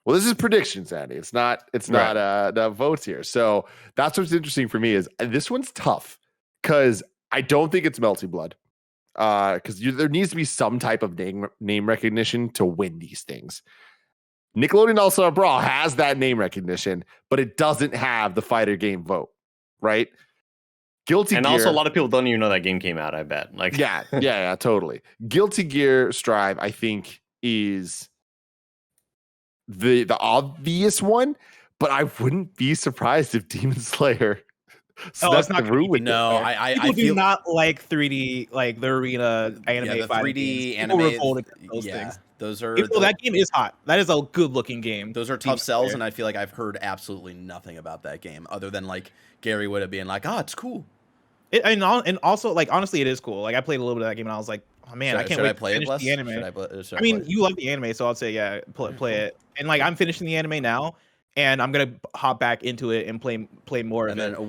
Well, this is predictions, Andy. It's not the votes here. So that's what's interesting for me is this one's tough because I don't think it's Melty Blood. Because there needs to be some type of name recognition to win these things. Nickelodeon All-Star Brawl has that name recognition, but it doesn't have the fighter game vote, right? Guilty Gear, also a lot of people don't even know that game came out. I bet. Like, yeah, totally. Guilty Gear Strive, I think, is the obvious one, but I wouldn't be surprised if Demon Slayer. It's not through with no. I do not like 3D, like the arena anime. The 3D anime. anime. Those things. Those are. That game is hot. That is a good looking game. Those are tough sells, and I feel like I've heard absolutely nothing about that game other than like Gary would have been like, "Oh, it's cool." And also, like, honestly, it is cool. Like, I played a little bit of that game, and I was like, "Oh man, I can't wait to finish the anime." I mean, you love the anime, so I'd say play it. And like, I'm finishing the anime now, and I'm gonna hop back into it and play more of it. And then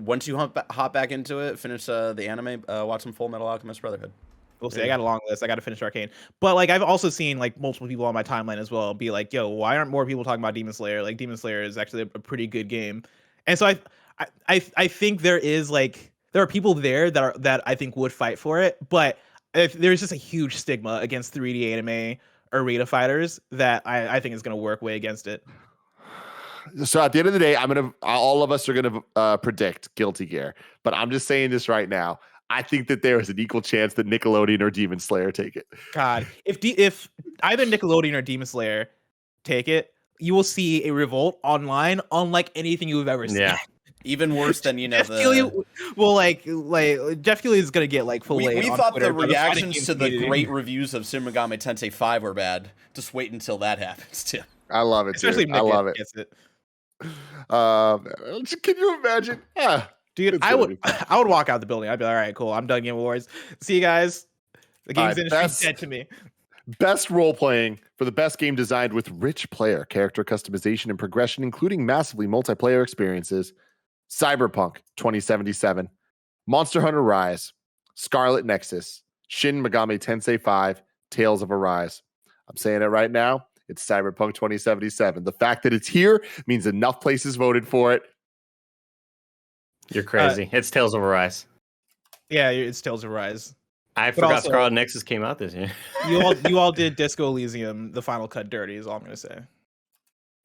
once you hop back into it, finish the anime, watch some Full Metal Alchemist Brotherhood. We'll see. I got a long list. I got to finish Arcane. But like, I've also seen like multiple people on my timeline as well be like, "Yo, why aren't more people talking about Demon Slayer? Like, Demon Slayer is actually a pretty good game." And so I think there are people there that I think would fight for it, but there's just a huge stigma against 3D anime arena fighters that I think is going to work way against it. So at the end of the day, all of us are gonna predict Guilty Gear, but I'm just saying this right now. I think that there is an equal chance that Nickelodeon or Demon Slayer take it. God, if either Nickelodeon or Demon Slayer take it, you will see a revolt online unlike anything you've ever seen. Yeah. Even worse than Jeff Keighley is gonna get like full. We thought the reactions to the great reviews of Shin Megami Tensei 5 were bad. Just wait until that happens too. I love it. Especially I love it. Can you imagine? Dude, I would walk out the building. I'd be like, all right, cool. I'm done Game Awards. See you guys. The games industry's dead to me. Best role playing for the best game designed with rich player character customization and progression, including massively multiplayer experiences. Cyberpunk 2077, Monster Hunter Rise, Scarlet Nexus, Shin Megami Tensei 5, Tales of Arise. I'm saying it right now. It's Cyberpunk 2077. The fact that it's here means enough places voted for it. You're crazy. It's Tales of Arise. Yeah, it's Tales of Arise. I forgot Scarlet Nexus came out this year. you all did Disco Elysium, the final cut dirty, is all I'm going to say.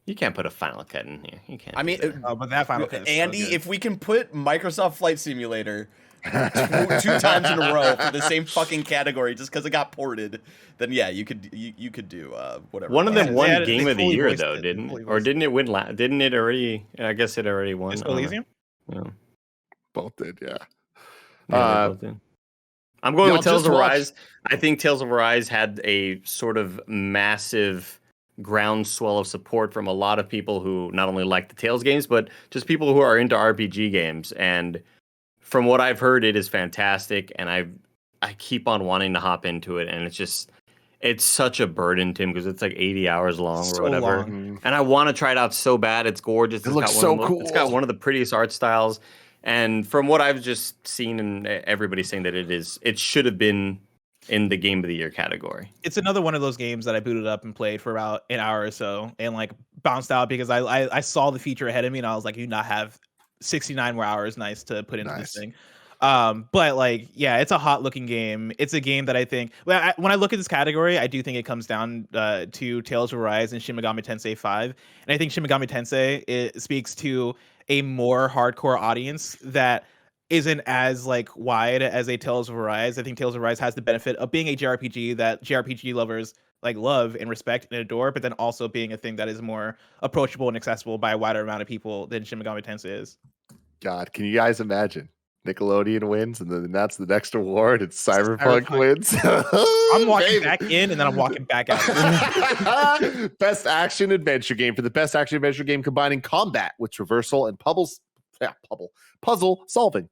You can't put a final cut in here. You can't. I mean, but that final cut, Andy, if we can put Microsoft Flight Simulator two times in a row for the same fucking category just because it got ported, then yeah, you could do whatever. One of them won Game of the Year though, didn't it win? Didn't it already? I guess it already won. Disco Elysium? Yeah, both did. Yeah. Both did. I'm going Y'all with Tales just of watched- Arise. I think Tales of Arise had a sort of massive groundswell of support from a lot of people who not only like the Tales games, but just people who are into RPG games. And from what I've heard, it is fantastic. And I keep on wanting to hop into it. And it's such a burden, Tim, because it's like 80 hours long So or whatever. long. And I want to try it out so bad. It's gorgeous. It looks got so It's got cool. one of the prettiest art styles. And from what I've just seen, and everybody saying that it should have been in the Game of the Year category. It's another one of those games that I booted up and played for about an hour or so, and like bounced out because I saw the feature ahead of me, and I was like, you not have 69 more hours, nice to put into this thing. But like, yeah, it's a hot looking game. It's a game that I think, when I look at this category, I do think it comes down to Tales of Arise and Shin Megami Tensei 5, and I think Shin Megami Tensei, it speaks to a more hardcore audience that isn't as like wide as a Tales of Arise. I think Tales of Arise has the benefit of being a JRPG that JRPG lovers like love and respect and adore, but then also being a thing that is more approachable and accessible by a wider amount of people than Shin Megami Tensei is. God, can you guys imagine? Nickelodeon wins, and then that's the next award. It's Cyberpunk wins. I'm walking back in, and then I'm walking back out. Best action adventure game. For the best action adventure game combining combat with traversal and puzzle solving.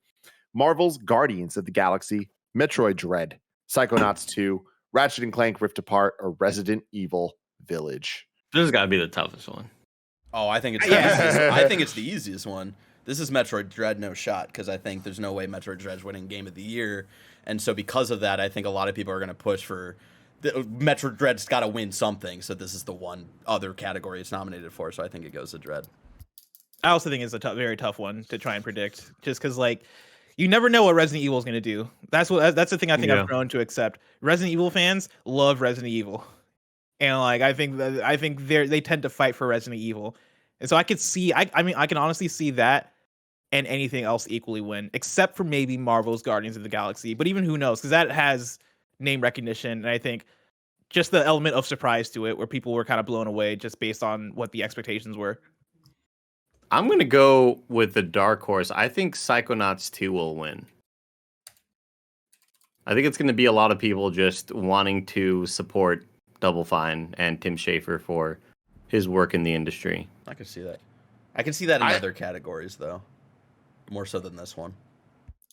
Marvel's Guardians of the Galaxy, Metroid Dread, Psychonauts 2, Ratchet & Clank Rift Apart, or Resident Evil Village. This has got to be the toughest one. Oh, I think it's the easiest. I think it's the easiest one. This is Metroid Dread, no shot, because I think there's no way Metroid Dread's winning Game of the Year, and so because of that, I think a lot of people are going to push for Metroid Dread's got to win something. So this is the one other category it's nominated for. So I think it goes to Dread. I also think it's a very tough one to try and predict, just because like you never know what Resident Evil is going to do. That's the thing I think I've grown to accept. Resident Evil fans love Resident Evil, and like I think they tend to fight for Resident Evil, and so I could see. I mean I can honestly see that and anything else equally win, except for maybe Marvel's Guardians of the Galaxy. But even who knows, because that has name recognition, and I think just the element of surprise to it, where people were kind of blown away just based on what the expectations were. I'm going to go with the dark horse. I think Psychonauts 2 will win. I think it's going to be a lot of people just wanting to support Double Fine and Tim Schafer for his work in the industry. I can see that. I can see that in other categories, though. More so than this one.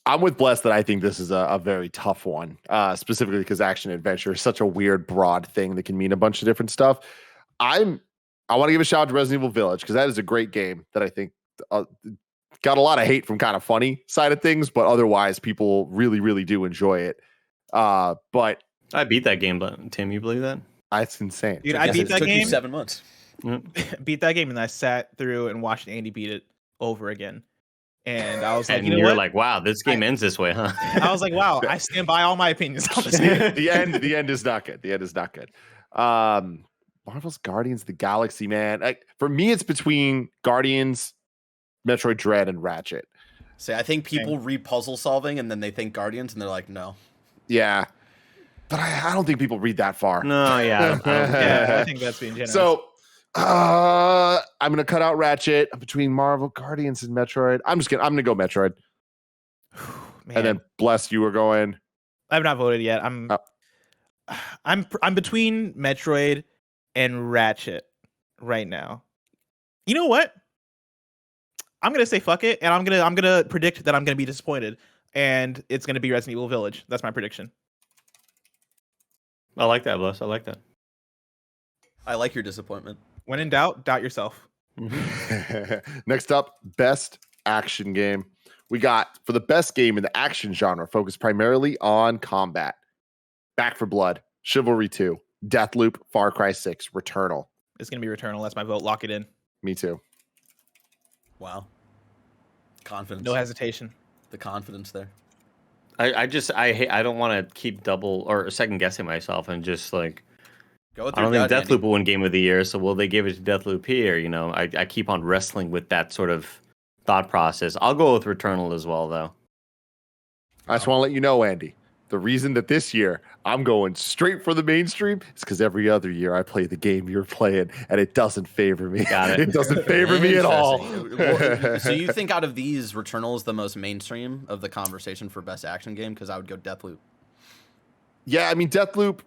I'm with Bless that I think this is a very tough one, specifically because action adventure is such a weird, broad thing that can mean a bunch of different stuff. I want to give a shout out to Resident Evil Village because that is a great game that I think got a lot of hate from kind of funny side of things, but otherwise people really, really do enjoy it. But I beat that game, but Tim, you believe that? That's insane. Dude, I beat that took game. You 7 months. Beat that game, and I sat through and watched Andy beat it over again. And I was like, and you know you're what? like, wow, this game ends this way, huh? I was like, wow, I stand by all my opinions. On this game. the end is not good. The end is not good. Marvel's Guardians of the Galaxy, man. For me, it's between Guardians, Metroid Dread, and Ratchet. See, I think people read puzzle solving and then they think Guardians and they're like, no. Yeah. But I don't think people read that far. No, yeah. Yeah, I think that's being generous. So I'm gonna cut out Ratchet. I'm between Marvel, Guardians, and Metroid. I'm gonna go Metroid. Man, And then Bless, you were going. I've not voted yet. I'm between Metroid and Ratchet right now. You know what? I'm gonna say fuck it, and I'm gonna predict that I'm gonna be disappointed, and it's gonna be Resident Evil Village. That's my prediction. I like that, Bless. I like that. I like your disappointment. When in doubt, doubt yourself. Next up, best action game. We got for the best game in the action genre, focused primarily on combat. Back for Blood, Chivalry 2, Deathloop, Far Cry 6, Returnal. It's gonna be Returnal. That's my vote. Lock it in. Me too. Wow. Confidence. No hesitation. The confidence there. I don't want to keep double or second guessing myself and just like Go with I your don't think gut, Deathloop will win Game of the Year, so will they give it to Deathloop here? You know, I keep on wrestling with that sort of thought process. I'll go with Returnal as well, though. I just want to let you know, Andy, the reason that this year I'm going straight for the mainstream is because every other year I play the game you're playing, and it doesn't favor me. Got it. It doesn't favor me at all. Well, so you think out of these, Returnal is the most mainstream of the conversation for best action game? Because I would go Deathloop. Yeah, I mean Deathloop.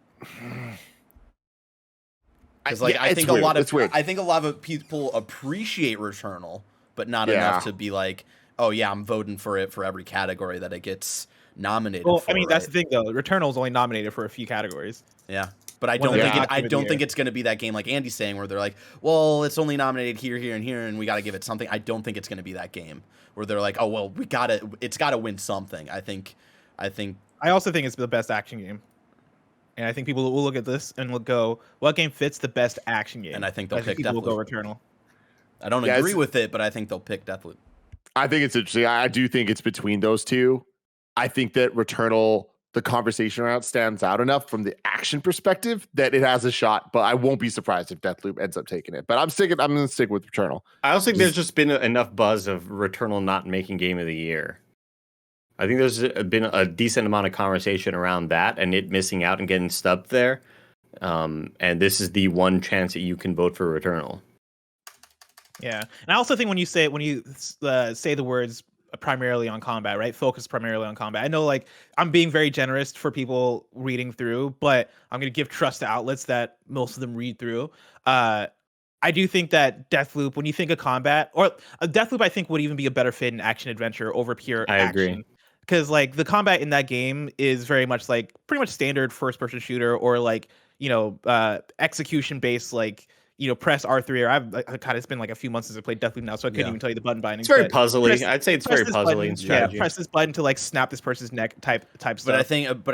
Because like I think weird. I think a lot of people appreciate Returnal, but not Yeah. enough to be like, oh yeah, I'm voting for it for every category that it gets nominated Well, for. I mean, that's the right? thing though. Returnal is only nominated for a few categories. Yeah. But I One don't of the think top I game of the don't year. think it's going to be that game like Andy's saying where they're like, well, it's only nominated here, here, and here, and we got to give it something. I don't think it's going to be that game where they're like, oh well, it's got to win something. I also think it's the best action game, and I think people will look at this and will go, what game fits the best action game? And I think they'll pick people will go Deathloop. Returnal. I don't agree with it, but I think they'll pick Deathloop. I think it's interesting. I do think it's between those two. I think that Returnal, the conversation around, stands out enough from the action perspective that it has a shot, but I won't be surprised if Deathloop ends up taking it. But I'm going to stick with Returnal. I also think there's just been enough buzz of Returnal not making Game of the Year. I think there's been a decent amount of conversation around that and it missing out and getting stubbed there. And this is the one chance that you can vote for Returnal. Yeah, and I also think when you say the words primarily on combat, right? Focus primarily on combat. I know, like, I'm being very generous for people reading through, but I'm going to give trust to outlets that most of them read through. I do think that Deathloop, when you think of combat, or Deathloop, I think would even be a better fit in action adventure over pure I action. agree. Because like the combat in that game is very much like pretty much standard first person shooter or like, execution based, like, press R3 or I've kind of, it's been like a few months since I played Deathloop now, so I couldn't even tell you the button bindings. It's very puzzly. I'd say it's very this puzzly button, and strategy. Yeah, press this button to like snap this person's neck type stuff. But I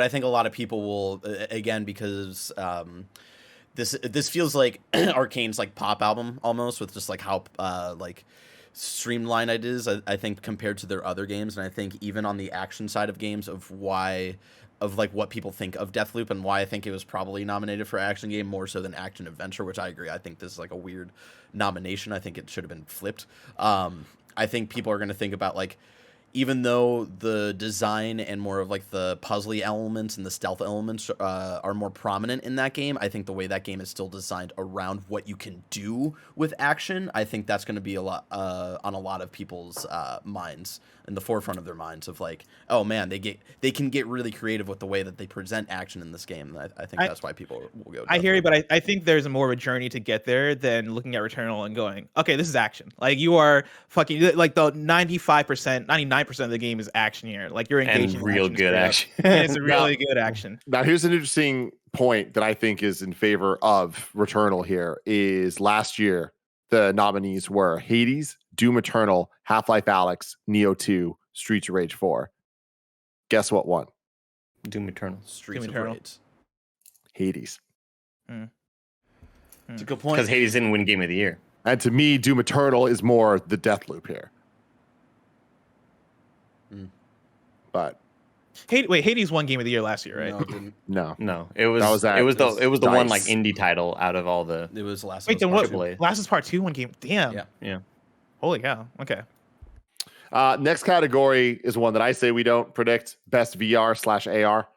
think a lot of people will again because this feels like Arcane's like pop album almost with just like how like streamlined it is. I think compared to their other games, and I think even on the action side of games of like what people think of Deathloop and why I think it was probably nominated for action game more so than action adventure, which I agree. I think this is like a weird nomination. I think it should have been flipped. I think people are going to think about like, even though the design and more of like the puzzly elements and the stealth elements are more prominent in that game, I think the way that game is still designed around what you can do with action, I think that's going to be a lot on a lot of people's minds, in the forefront of their minds of like, oh man, they can get really creative with the way that they present action in this game. I think that's why people will go. I hear you, but I think there's more of a journey to get there than looking at Returnal and going, okay, this is action. Like you are fucking like the 95%, 99% of the game is action here. Like you're engaging and real good action. And it's a really good action. Now, here's an interesting point that I think is in favor of Returnal here is last year, the nominees were Hades, Doom Eternal, Half-Life Alyx, Neo 2, Streets of Rage 4. Guess what won? Doom Eternal. Streets of Eternal. Rage. Hades. It's a good point. Because Hades didn't win Game of the Year. And to me, Doom Eternal is more the Deathloop here. But Hades won Game of the Year last year, right? No, it didn't. no. It was That was it was the one DICE. like indie title out of all the. It was Last Wait, then what? AAA. Last is Part 2 won game. Damn. Yeah. Holy cow. Okay. Next category is one that I say we don't predict. Best VR/AR.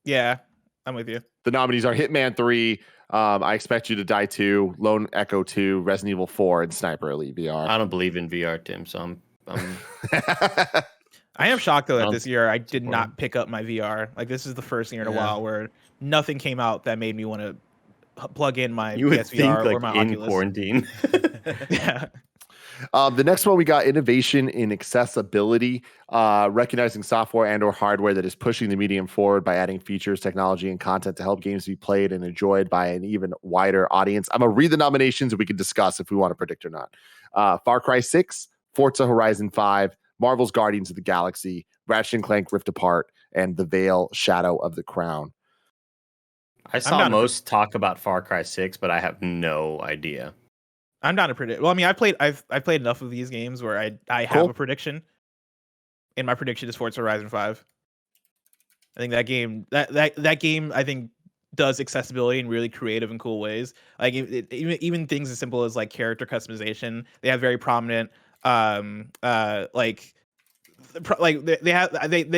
Yeah, I'm with you. The nominees are Hitman 3, I Expect You to Die 2, Lone Echo 2, Resident Evil 4, and Sniper Elite VR. I don't believe in VR, Tim. So I'm I am shocked though that Um, this year I did not pick up my VR. Like this is the first year in a Yeah. while where nothing came out that made me want to plug in my you would PSVR think or like my in Oculus. quarantine. Yeah. The next one, we got innovation in accessibility, recognizing software and or hardware that is pushing the medium forward by adding features, technology, and content to help games be played and enjoyed by an even wider audience. I'm going to read the nominations and we can discuss if we want to predict or not. Far Cry 6, Forza Horizon 5, Marvel's Guardians of the Galaxy, Ratchet & Clank Rift Apart, and The Veil Shadow of the Crown. I saw most talk about Far Cry 6, but I have no idea. I'm not a predict. Well, I mean, I've played enough of these games where I have Cool. a prediction. And my prediction is Forza Horizon 5. I think that game that game I think does accessibility in really creative and cool ways. Like even things as simple as like character customization. They have very prominent they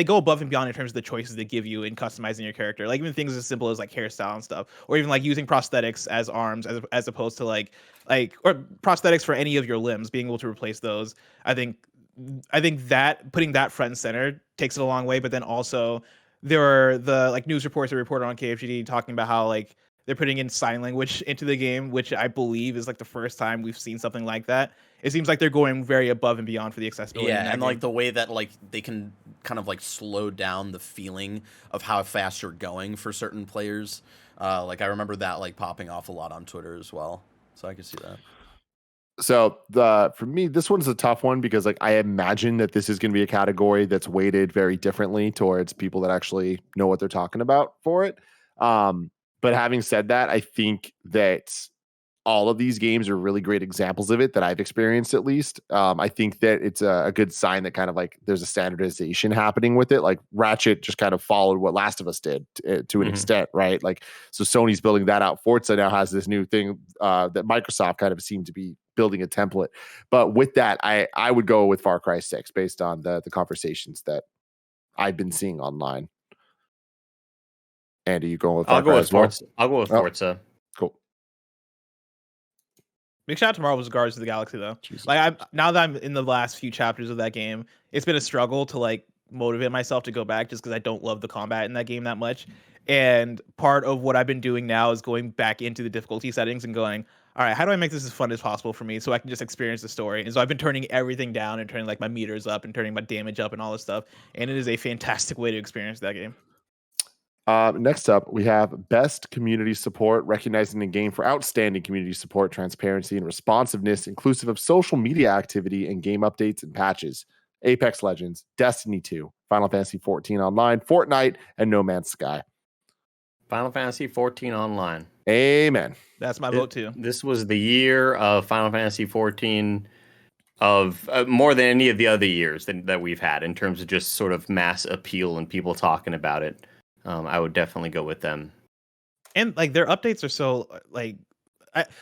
go above and beyond in terms of the choices they give you in customizing your character. Like even things as simple as like hairstyle and stuff, or even like using prosthetics as arms as opposed to like or prosthetics for any of your limbs, being able to replace those. I think that putting that front and center takes it a long way, but then also there were the like news reports that reported on KFGD talking about how like they're putting in sign language into the game, which I believe is like the first time we've seen something like that. It seems like they're going very above and beyond for the accessibility. Yeah, in that and game. like the way that like they can kind of like slow down the feeling of how fast you're going for certain players. Like I remember that like popping off a lot on Twitter as well. So I could see that. So for me, this one's a tough one because like I imagine that this is going to be a category that's weighted very differently towards people that actually know what they're talking about for it. But having said that, I think that all of these games are really great examples of it that I've experienced at least. I think that it's a good sign that kind of like there's a standardization happening with it. Like Ratchet just kind of followed what Last of Us did to an extent, right? Like, so Sony's building that out. Forza now has this new thing that Microsoft kind of seemed to be building a template. But with that, I would go with Far Cry 6 based on the conversations that I've been seeing online. Andy, you going with Far Cry as well? Forza. I'll go with Forza. Cool. Big shout out to Marvel's Guardians of the Galaxy though. Jesus. Like now that I'm in the last few chapters of that game, it's been a struggle to like motivate myself to go back just because I don't love the combat in that game that much. And part of what I've been doing now is going back into the difficulty settings and going, all right, how do I make this as fun as possible for me so I can just experience the story? And so I've been turning everything down and turning like my meters up and turning my damage up and all this stuff. And it is a fantastic way to experience that game. Next up, we have Best Community Support, recognizing the game for outstanding community support, transparency, and responsiveness, inclusive of social media activity and game updates and patches. Apex Legends, Destiny 2, Final Fantasy XIV Online, Fortnite, and No Man's Sky. Final Fantasy XIV Online. Amen. That's my vote too. This was the year of Final Fantasy XIV of more than any of the other years that we've had in terms of just sort of mass appeal and people talking about it. I would definitely go with them. And like their updates are so like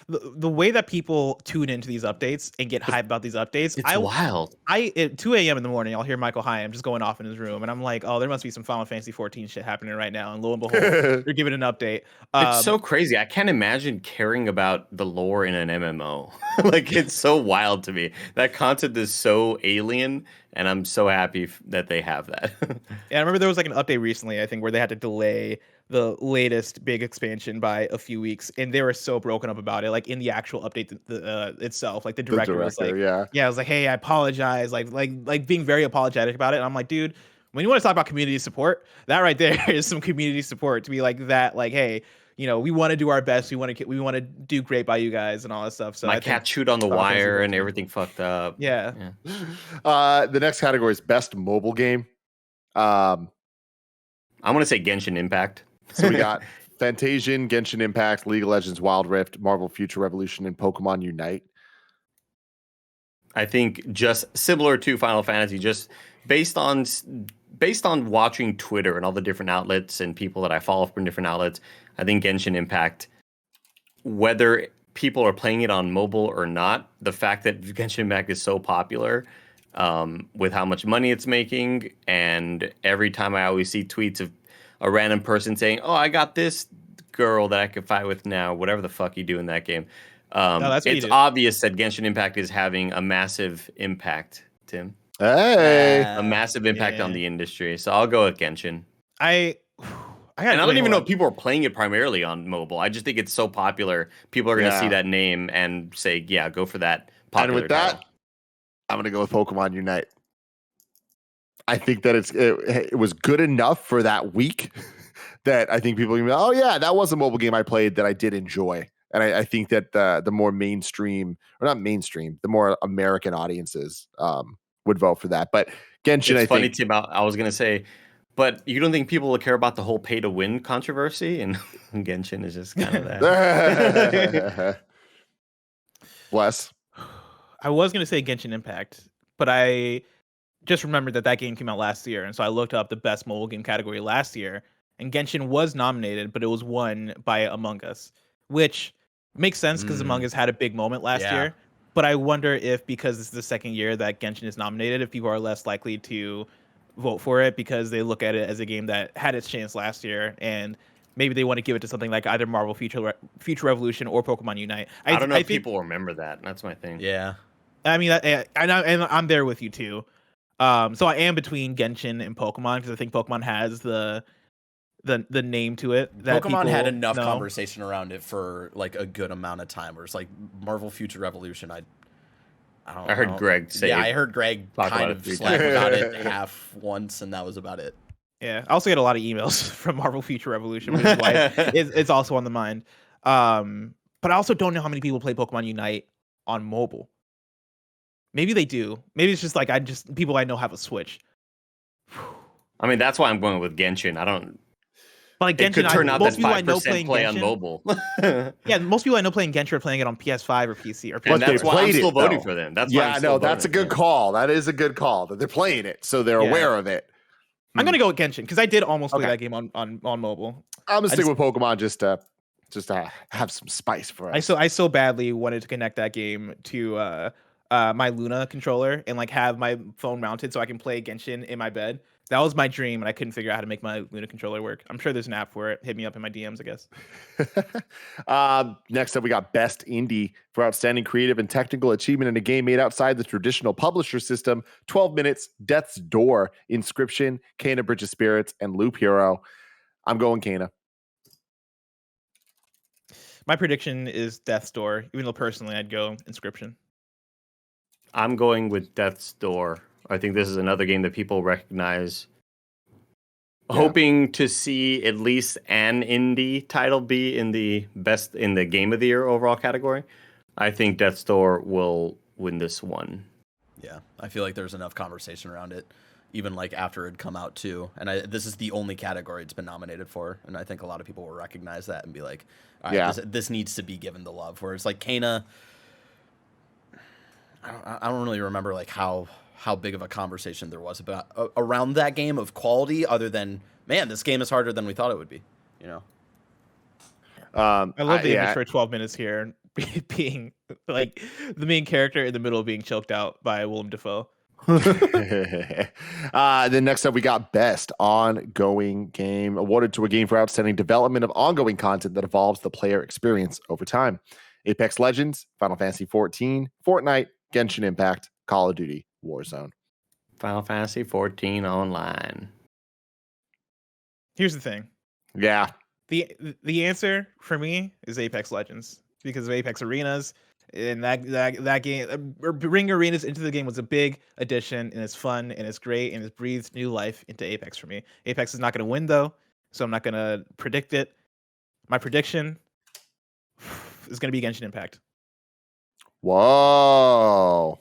the way that people tune into these updates and get hyped about these updates, It's wild. At 2 a.m. in the morning, I'll hear Michael Hyam just going off in his room, and I'm like, oh, there must be some Final Fantasy 14 shit happening right now. And lo and behold, they're giving an update. It's so crazy. I can't imagine caring about the lore in an MMO. Like, it's so wild to me. That concept is so alien, and I'm so happy that they have that. Yeah, I remember there was like an update recently, I think, where they had to delay the latest big expansion by a few weeks, and they were so broken up about it. Like in the actual update itself, like the director was like, yeah, I was like, hey, I apologize, like being very apologetic about it. And I'm like, dude, when you want to talk about community support, that right there is some community support to be like that. Like, hey, you know, we want to do our best. We want to do great by you guys and all that stuff. So my cat chewed on the wire and everything fucked up. Yeah. The next category is Best Mobile Game. I'm gonna say Genshin Impact. So we got Fantasian, Genshin Impact, League of Legends Wild Rift, Marvel Future Revolution, and Pokemon Unite. I think just similar to Final Fantasy, just based on watching Twitter and all the different outlets and people that I follow from different outlets, I think Genshin Impact, whether people are playing it on mobile or not, the fact that Genshin Impact is so popular, with how much money it's making, and every time I always see tweets of a random person saying, "Oh, I got this girl that I could fight with now," whatever the fuck you do in that game. It's obvious that Genshin Impact is having a massive impact, Tim. Hey, A massive impact on the industry. So I'll go with Genshin. I don't even know if people are playing it primarily on mobile. I just think it's so popular. People are going to see that name and say, "Yeah, go for that." And with that, I'm going to go with Pokemon Unite. I think that it was good enough for that week that I think people are going to be, oh yeah, that was a mobile game I played that I did enjoy. And I think that the more mainstream, or not mainstream, the more American audiences would vote for that. But Genshin, it's funny, Tim, I was going to say, but you don't think people will care about the whole pay to win controversy? And Genshin is just kind of that. Bless. I was going to say Genshin Impact, but I just remembered that game came out last year. And so I looked up the best mobile game category last year, and Genshin was nominated, but it was won by Among Us, which makes sense because Among Us had a big moment last year. But I wonder if, because this is the second year that Genshin is nominated, if people are less likely to vote for it because they look at it as a game that had its chance last year, and maybe they want to give it to something like either Marvel Future Revolution or Pokemon Unite. I don't know if people remember that. That's my thing. Yeah. I mean, and I'm there with you too. So I am between Genshin and Pokemon because I think Pokemon has the name to it that Pokemon had people enough know. conversation around it for like a good amount of time. Where it's like Marvel Future Revolution. I heard Greg say. Yeah, I heard Greg talk kind about of it slack about it half once, and that was about it. Yeah, I also get a lot of emails from Marvel Future Revolution, which is why it's also on the mind. But I also don't know how many people play Pokemon Unite on mobile. Maybe they do. Maybe it's just like people I know have a Switch. I mean, that's why I'm going with Genshin. I don't. But like It could Genshin, turn out that most people I know 5% playing play on Genshin, mobile. yeah, most people I know playing Genshin are playing it on PS5 or PC or And PS4. that's why I'm played still it, voting though. for them. That's why I'm Yeah, still no, that's a voting, good call. That is a good call that they're playing it, so they're Yeah. aware of it. I'm gonna go with Genshin because I did almost play Okay. that game on mobile. I'm gonna stick just- with Pokemon just to have some spice for us. I so badly wanted to connect that game to my Luna controller and like have my phone mounted so I can play Genshin in my bed. That was my dream, and I couldn't figure out how to make my Luna controller work. I'm sure there's an app for it. Hit me up in my DMs, I guess. Next up, we got Best Indie for outstanding creative and technical achievement in a game made outside the traditional publisher system. 12 Minutes, Death's Door, Inscription, Kana Bridge of Spirits, and Loop Hero. I'm going Kana. My prediction is Death's Door, even though personally I'd go Inscription. I'm going with Death's Door. I think this is another game that people recognize. Yeah. Hoping to see at least an indie title be in the Game of the Year overall category. I think Death's Door will win this one. Yeah, I feel like there's enough conversation around it, even like after it'd come out too. And this is the only category it's been nominated for, and I think a lot of people will recognize that and be like, all right, Yeah. this needs to be given the love. Where it's like Kana, I don't really remember like how big of a conversation there was about around that game of quality, other than, man, this game is harder than we thought it would be. You know. I love the yeah. image for 12 minutes here being like the main character in the middle being choked out by Willem Dafoe. Then next up, we got Best Ongoing Game, awarded to a game for outstanding development of ongoing content that evolves the player experience over time. Apex Legends, Final Fantasy XIV, Fortnite, Genshin Impact, Call of Duty, Warzone. Final Fantasy 14 online. Here's the thing. Yeah. The answer for me is Apex Legends because of Apex Arenas, and that game, bringing arenas into the game was a big addition, and it's fun and it's great and it breathes new life into Apex for me. Apex is not going to win though, so I'm not going to predict it. My prediction is going to be Genshin Impact. Whoa.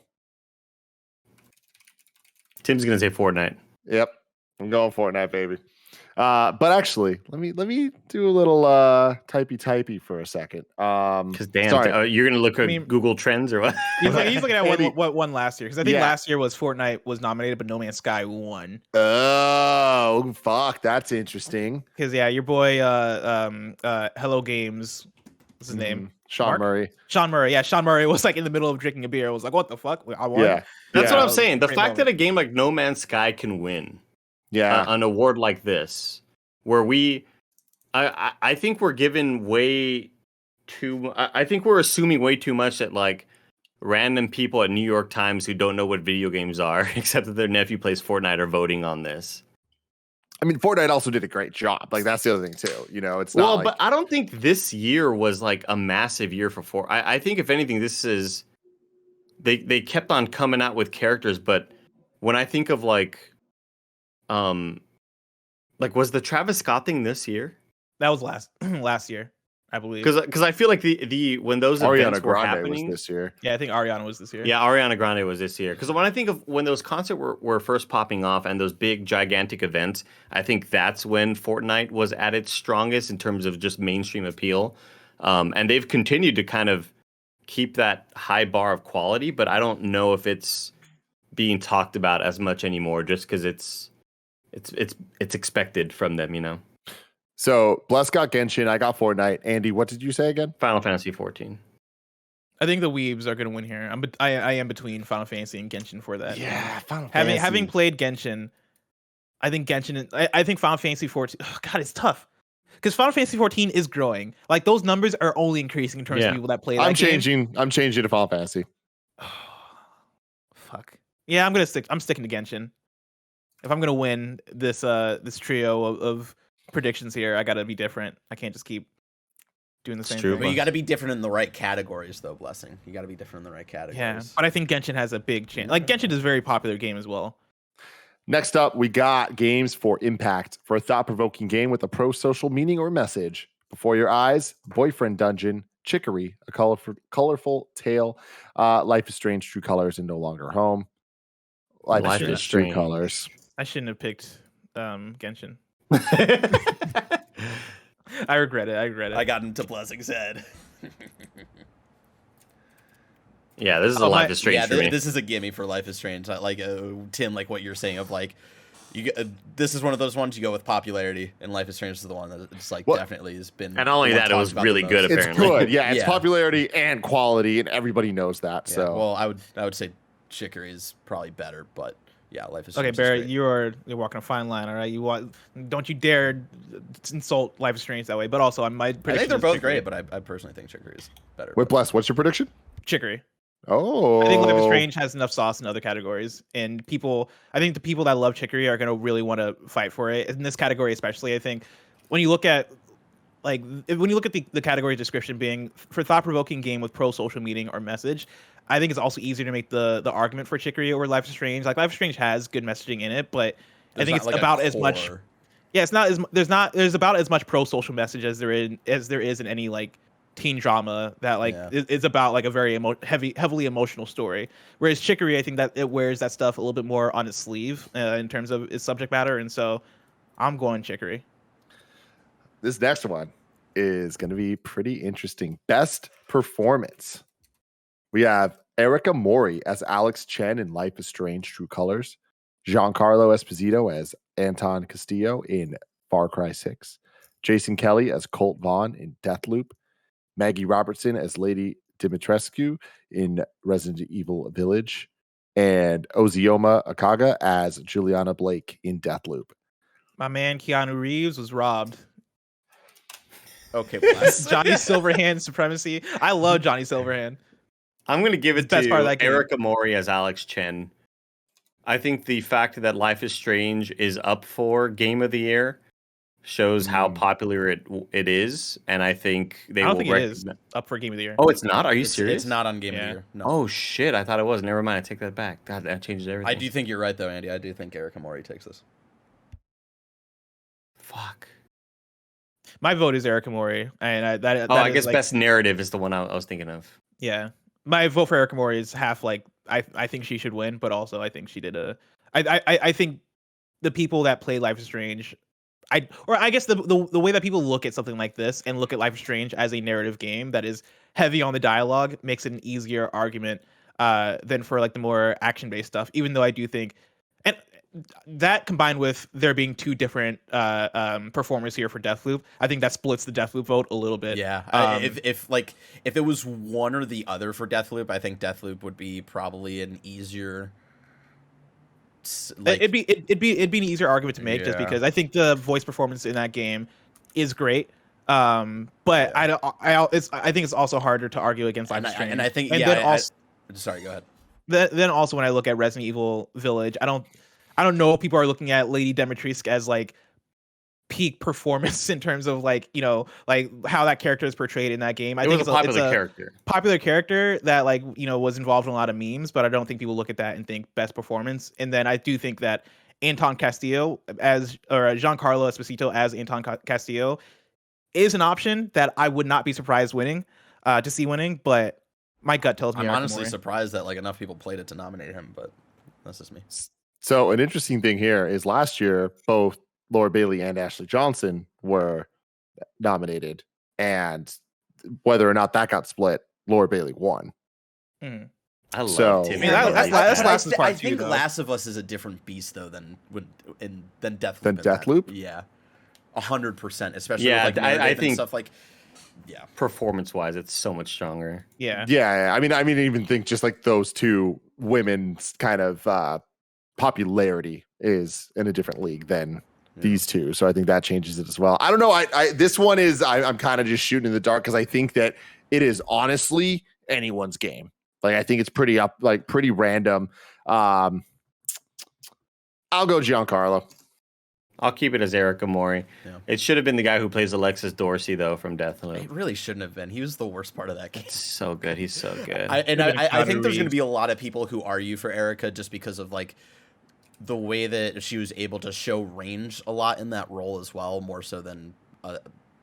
Tim's gonna say Fortnite. Yep. I'm going Fortnite, baby. But actually, let me do a little typey for a second. Because damn, sorry. you're gonna look at Google Trends or what? He's looking at Andy, what won last year because I think yeah. last year was Fortnite was nominated, but No Man's Sky won. Oh, fuck, that's interesting. Because yeah, your boy Hello Games, what's his name? Sean Mark? Murray. Sean Murray. Yeah, Sean Murray was like in the middle of drinking a beer. I was like, what the fuck? I won. Yeah. That's Yeah. what I'm saying. The Great fact moment. that a game like No Man's Sky can win Yeah. an award like this, where I think we're given way too. I think we're assuming way too much that like random people at New York Times who don't know what video games are, except that their nephew plays Fortnite, are voting on this. I mean, Fortnite also did a great job. Like, that's the other thing too. You know, it's not Well, like, but I don't think this year was like a massive year for Fortnite. I think if anything, this is they kept on coming out with characters, but when I think of like was the Travis Scott thing this year? That was last year, I believe. Because I feel like the when those Ariana events were Grande happening was this year. Yeah, I think Ariana was this year. Yeah, Ariana Grande was this year. Because when I think of when those concerts were first popping off and those big gigantic events, I think that's when Fortnite was at its strongest in terms of just mainstream appeal. And they've continued to kind of keep that high bar of quality, but I don't know if it's being talked about as much anymore, just because it's expected from them, you know. So Bless got Genshin, I got Fortnite. Andy, what did you say again? Final Fantasy 14. I think the Weebs are going to win here. I am between Final Fantasy and Genshin for that. Yeah, Final Fantasy. Having played Genshin, I think Genshin. I think Final Fantasy 14. Oh God, it's tough because Final Fantasy 14 is growing. Like those numbers are only increasing in terms of people that play. That I'm game. changing to Final Fantasy. Fuck. Yeah, I'm sticking to Genshin. If I'm gonna win this trio of predictions here, I gotta be different. I can't just keep doing the same true, thing. But you got to be different in the right categories, though. Blessing. You got to be different in the right categories. Yeah, but I think Genshin has a big chance. Like Genshin is a very popular game as well. Next up, we got Games for Impact for a thought-provoking game with a pro-social meaning or message. Before your eyes, Boyfriend Dungeon, Chicory, a colorful tale, Life is Strange, True Colors, and No Longer Home. Life is True Colors. I shouldn't have picked Genshin. I regret it. I got into Blessing's head. Yeah, this is a Life is Strange yeah, for me. This is a gimme for Life is Strange. Like Tim, like what you're saying of like, this is one of those ones you go with popularity, and Life is Strange is the one that it's like definitely has been. And only that it was really good. Apparently, it's good. Yeah, it's popularity and quality, and everybody knows that. Yeah, so, well, I would say Chicory is probably better, but yeah, Life is Strange. Okay, Barrett, you're walking a fine line. All right, don't you dare insult Life is Strange that way. But also, I think they're both great, but I personally think Chicory is better. Wait, Bless, what's your prediction? Chicory. Oh, I think Life is Strange has enough sauce in other categories, and I think the people that love Chicory are going to really want to fight for it in this category, especially. I think when you look at the category description being for thought-provoking game with pro-social meaning or message, I think it's also easier to make the argument for Chicory over Life is Strange. Like Life is Strange has good messaging in it, but I think it's about as much. Yeah, it's not as there's about as much pro-social message as there is in any like teen drama that is about like a very heavily emotional story. Whereas Chicory, I think that it wears that stuff a little bit more on its sleeve in terms of its subject matter, and so I'm going Chicory. This next one is going to be pretty interesting. Best performance. We have Erica Mori as Alex Chen in Life is Strange, True Colors. Giancarlo Esposito as Anton Castillo in Far Cry 6. Jason Kelly as Colt Vaughn in Deathloop. Maggie Robertson as Lady Dimitrescu in Resident Evil Village. And Ozioma Akaga as Juliana Blake in Deathloop. My man Keanu Reeves was robbed. Okay, Johnny Silverhand supremacy. I love Johnny Silverhand. I'm going to give it to Erica Mori as Alex Chen. I think the fact that Life is Strange is up for Game of the Year shows how popular it is, and I think I don't think it is up for Game of the Year. Oh, it's not? Are you serious? It's not on Game of the Year. No. Oh shit! I thought it was. Never mind. I take that back. God, that changes everything. I do think you're right, though, Andy. I do think Erica Mori takes this. Fuck. My vote is Erica Mori, and I guess best narrative is the one I was thinking of. Yeah, my vote for Erica Mori is half like I think she should win, but also I think she did I think the people that play Life is Strange. I guess the way that people look at something like this and look at Life is Strange as a narrative game that is heavy on the dialogue makes it an easier argument than for like the more action-based stuff. Even though I do think, and that combined with there being two different performers here for Deathloop, I think that splits the Deathloop vote a little bit. Yeah, if it was one or the other for Deathloop, I think Deathloop would be probably an easier. It'd be an easier argument to make just because I think the voice performance in that game is great. But I think it's also harder to argue against Life is Strange. And I think sorry, go ahead. Then also when I look at Resident Evil Village, I don't know if people are looking at Lady Dimitrescu as like peak performance in terms of like how that character is portrayed in that game. I think it's a popular character that was involved in a lot of memes, but I don't think people look at that and think best performance. And then I do think that Anton Castillo or Giancarlo Esposito as Anton Castillo is an option that I would not be surprised to see winning, but my gut tells me I'm honestly surprised that enough people played it to nominate him, but that's just me. So an interesting thing here is last year both Laura Bailey and Ashley Johnson were nominated, and whether or not that got split, Laura Bailey won. I love Timmy. I think Last of Us is a different beast though than Deathloop. Than Deathloop? Yeah, 100%. Especially with I think stuff performance-wise, it's so much stronger. Yeah. I mean, even think just like those two women's kind of popularity is in a different league than these two, so I think that changes it as well. I don't know. This one is I'm kind of just shooting in the dark because I think that it is honestly anyone's game. I think it's pretty random. I'll go Giancarlo. I'll keep it as Erica Mori. Yeah. It should have been the guy who plays Alexis Dorsey, though, from Deathloop. It really shouldn't have been. He was the worst part of that game. It's so good. He's so good. I think there's going to be a lot of people who argue for Erica just because of like the way that she was able to show range a lot in that role as well, more so than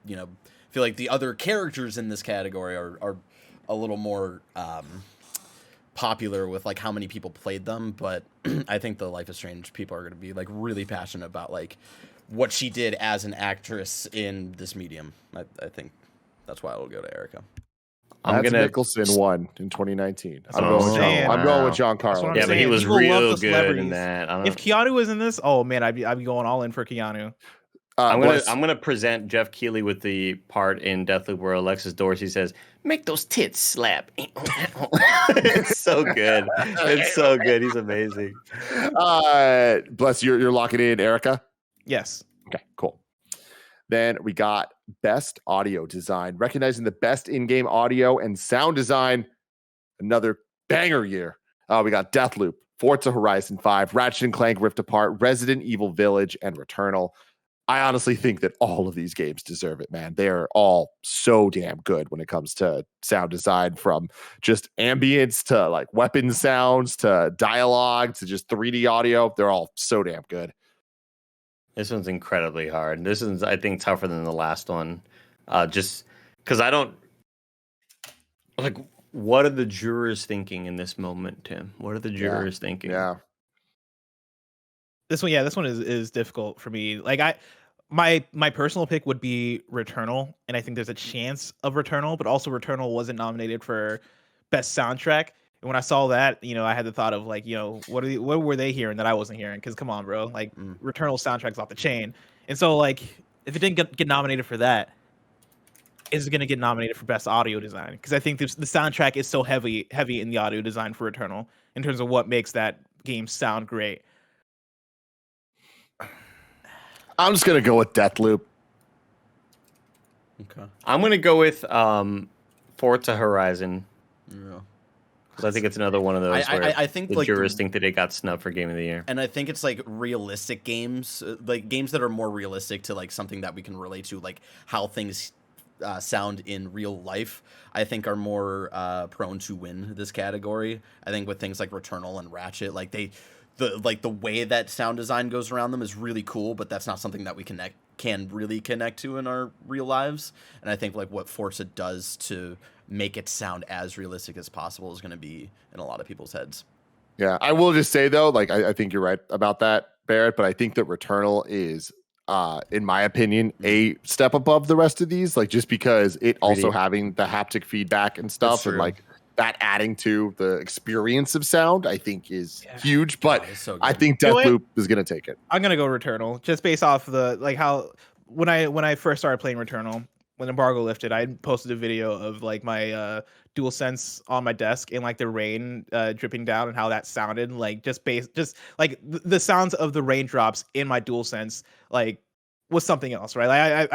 you know. I feel like the other characters in this category are a little more popular with like how many people played them, but I think the Life is Strange people are going to be like really passionate about like what she did as an actress in this medium. I think that's why it'll go to Erica. Mads Mikkelsen won in 2019. I'm I'm going with Giancarlo. Yeah, but he was People love real the good in celebrities. that. If Keanu was in this, oh man, I'd be going all in for Keanu. I'm gonna present Jeff Keighley with the part in Deathloop where Alexis Dorsey says, "Make those tits slap." It's so good. It's so good. He's amazing. Bless you. You're locking in Erica. Yes. Okay, cool. Then we got best audio design, recognizing the best in-game audio and sound design. Another banger year. We got Deathloop, Forza Horizon 5, Ratchet & Clank Rift Apart, Resident Evil Village, and Returnal. I honestly think that all of these games deserve it, man. They are all so damn good when it comes to sound design, from just ambience to like weapon sounds to dialogue to just 3D audio. They're all so damn good. This one's incredibly hard. This is, I think, tougher than the last one. Just because I don't like. What are the jurors thinking in this moment, Tim? What are the jurors thinking? Yeah. This one is difficult for me. Like my personal pick would be Returnal, and I think there's a chance of Returnal, but also Returnal wasn't nominated for best soundtrack. And when I saw that, I had the thought of like, what were they hearing that I wasn't hearing? Because come on, bro, like Returnal soundtrack's off the chain. And so like, if it didn't get nominated for that, is it going to get nominated for best audio design? Because I think the soundtrack is so heavy in the audio design for Returnal in terms of what makes that game sound great. I'm just going to go with Deathloop. Okay. I'm going to go with Forza Horizon. Yeah. Because I think it's another one of those where I think the like jurors think that it got snubbed for Game of the Year. And I think it's like realistic games, like games that are more realistic to like something that we can relate to, like how things sound in real life, I think are more prone to win this category. I think with things like Returnal and Ratchet, like the way that sound design goes around them is really cool, but that's not something that we can really connect to in our real lives. And I think like what Forza does to make it sound as realistic as possible is going to be in a lot of people's heads. Yeah, I will just say though, like I think you're right about that, Barrett, but I think that Returnal is in my opinion, a step above the rest of these, like just because it also having the haptic feedback and stuff, and like that adding to the experience of sound, I think is huge. But so I think Deathloop is going to take it. I'm going to go Returnal just based off the like how when I first started playing Returnal, when embargo lifted, I posted a video of like my DualSense on my desk and like the rain dripping down and how that sounded, like just like the sounds of the raindrops in my DualSense like was something else, right? Like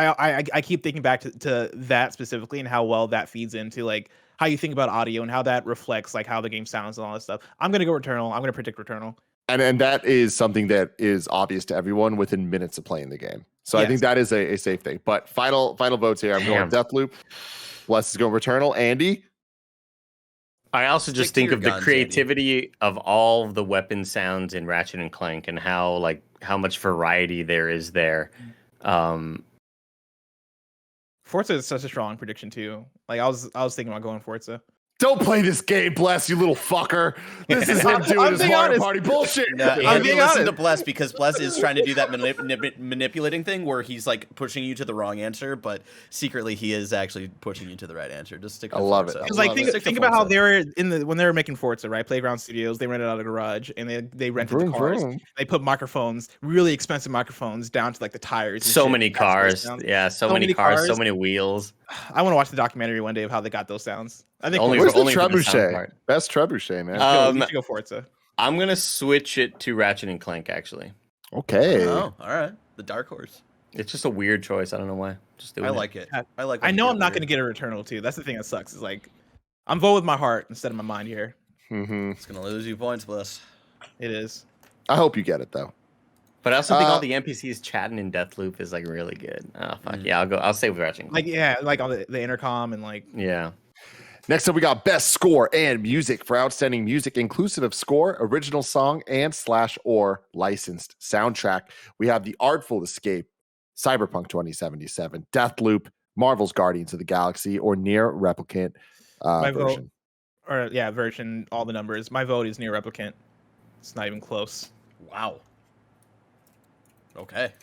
I keep thinking back to that specifically and how well that feeds into like how you think about audio and how that reflects like how the game sounds and all that stuff. I'm gonna go Returnal. I'm gonna predict Returnal. And that is something that is obvious to everyone within minutes of playing the game. So I think that is a safe thing. But final votes here. I'm going Deathloop. Bless is going Returnal. Andy? I also just think of the creativity of all of the weapon sounds in Ratchet and Clank and how much variety there is there. Forza is such a strong prediction too. Like I was thinking about going Forza. Don't play this game, Bless, you little fucker. This is him doing his Mario Party bullshit. I'm being honest to Bless because Bless is trying to do that manipulating thing where he's like pushing you to the wrong answer, but secretly he is actually pushing you to the right answer. Just stick. I love it. Because like think about how they were when they were making Forza, right? Playground Studios, they rented out a garage and they rented the cars. They put microphones, really expensive microphones, down to like the tires. So many cars, yeah, so many cars, so many wheels. I want to watch the documentary one day of how they got those sounds. I think where's the trebuchet? Best trebuchet, man. You should go Forza. I'm gonna switch it to Ratchet and Clank. Actually. Okay. Oh, all right. The dark horse. It's just a weird choice. I don't know why. Just doing I like it. I like. I know I'm not gonna get a Returnal too. That's the thing that sucks. Is like I'm voting with my heart instead of my mind here. Mm-hmm. It's gonna lose you points, Bless. It is. I hope you get it though. But I also think all the NPCs chatting in Deathloop is like really good. Oh fuck yeah, I'll stay with Ratchet and Clank. Like on the intercom and like Yeah. Next up, we got best score and music for outstanding music, inclusive of score, original song, and /or licensed soundtrack. We have The Artful Escape, Cyberpunk 2077, Deathloop, Marvel's Guardians of the Galaxy, or Near Replicant version. Version, all the numbers. My vote is Near Replicant. It's not even close. Wow. Okay.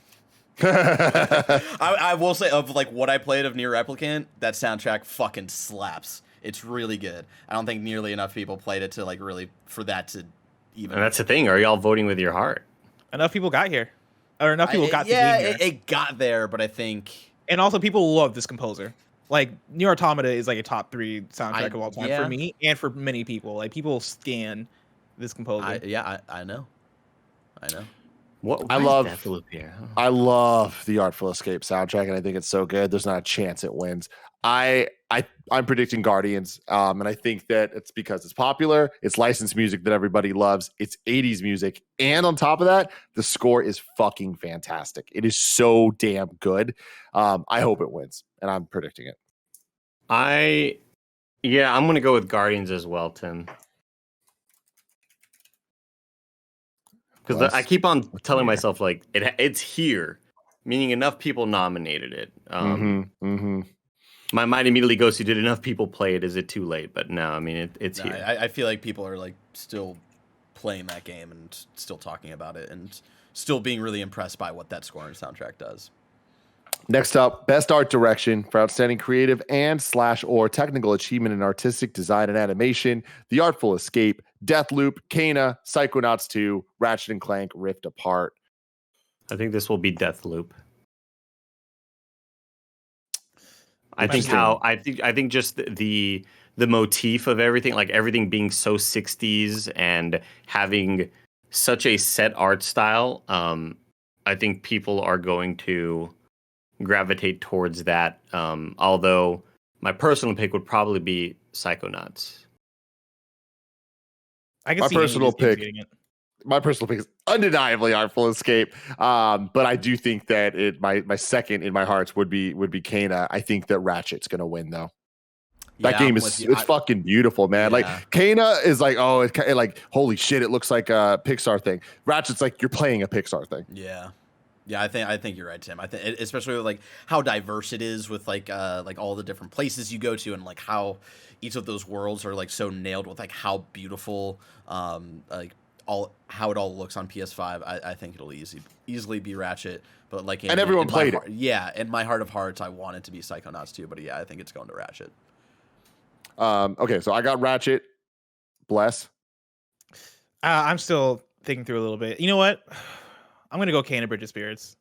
I will say, of like what I played of Near Replicant, that soundtrack fucking slaps. It's really good. I don't think nearly enough people played it to like really for that to even. And that's the thing. Are y'all voting with your heart? Enough people got here, or enough people got to be here. It got there, but I think. And also, people love this composer. Like Nier Automata is like a top 3 soundtrack of all time for me and for many people. Like people scan this composer. I know. I love Deathloop here. I love the Artful Escape soundtrack, and I think it's so good. There's not a chance it wins. I'm predicting Guardians, and I think that it's because it's popular. It's licensed music that everybody loves. It's 80s music, and on top of that, the score is fucking fantastic. It is so damn good. I hope it wins, and I'm predicting it. I'm gonna go with Guardians as well, Tim. Because I keep on telling myself like it's here, meaning enough people nominated it. My mind immediately goes to, did enough people play it? Is it too late? But no, I mean it's here. I feel like people are like still playing that game and still talking about it and still being really impressed by what that scoring soundtrack does. Next up, best art direction for outstanding creative and /or technical achievement in artistic design and animation. The Artful Escape, Deathloop, Kena, Psychonauts 2, Ratchet and Clank, Rift Apart. I think this will be Deathloop. I think just the motif of everything, like everything being so 60s and having such a set art style, I think people are going to gravitate towards that. Although my personal pick would probably be Psychonauts. My personal pick is undeniably Artful Escape. But I do think that my second in my hearts would be Kena. I think that Ratchet's gonna win though. That game is it's fucking beautiful, man. Yeah. Like Kena is like, like holy shit, it looks like a Pixar thing. Ratchet's like you're playing a Pixar thing. Yeah. Yeah, I think you're right, Tim. I think especially with like how diverse it is with like all the different places you go to and like how each of those worlds are like so nailed with like how beautiful how it all looks on PS5. I think it'll easily be Ratchet, but like and everyone played it. Yeah, in my heart of hearts, I want it to be Psychonauts too, but yeah, I think it's going to Ratchet. Okay, so I got Ratchet. Bless. I'm still thinking through a little bit. You know what? I'm going to go Kena Bridge of Spirits.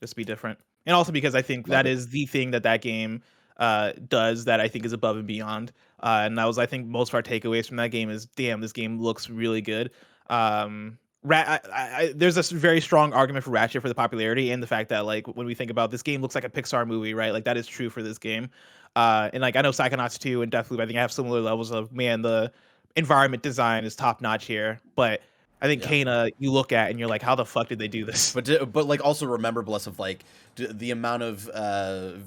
Just to be different. And also because I think that is the thing that game does that I think is above and beyond. And that was, I think, most of our takeaways from that game is, damn, this game looks really good. There's a very strong argument for Ratchet for the popularity and the fact that, like, when we think about this game looks like a Pixar movie, right? Like, that is true for this game. And, like, I know Psychonauts 2 and Deathloop, I think I have similar levels of, man, the environment design is top-notch here. But I think Kena, you look at and you're like, how the fuck did they do this? But like also remember, Bless, of like the amount of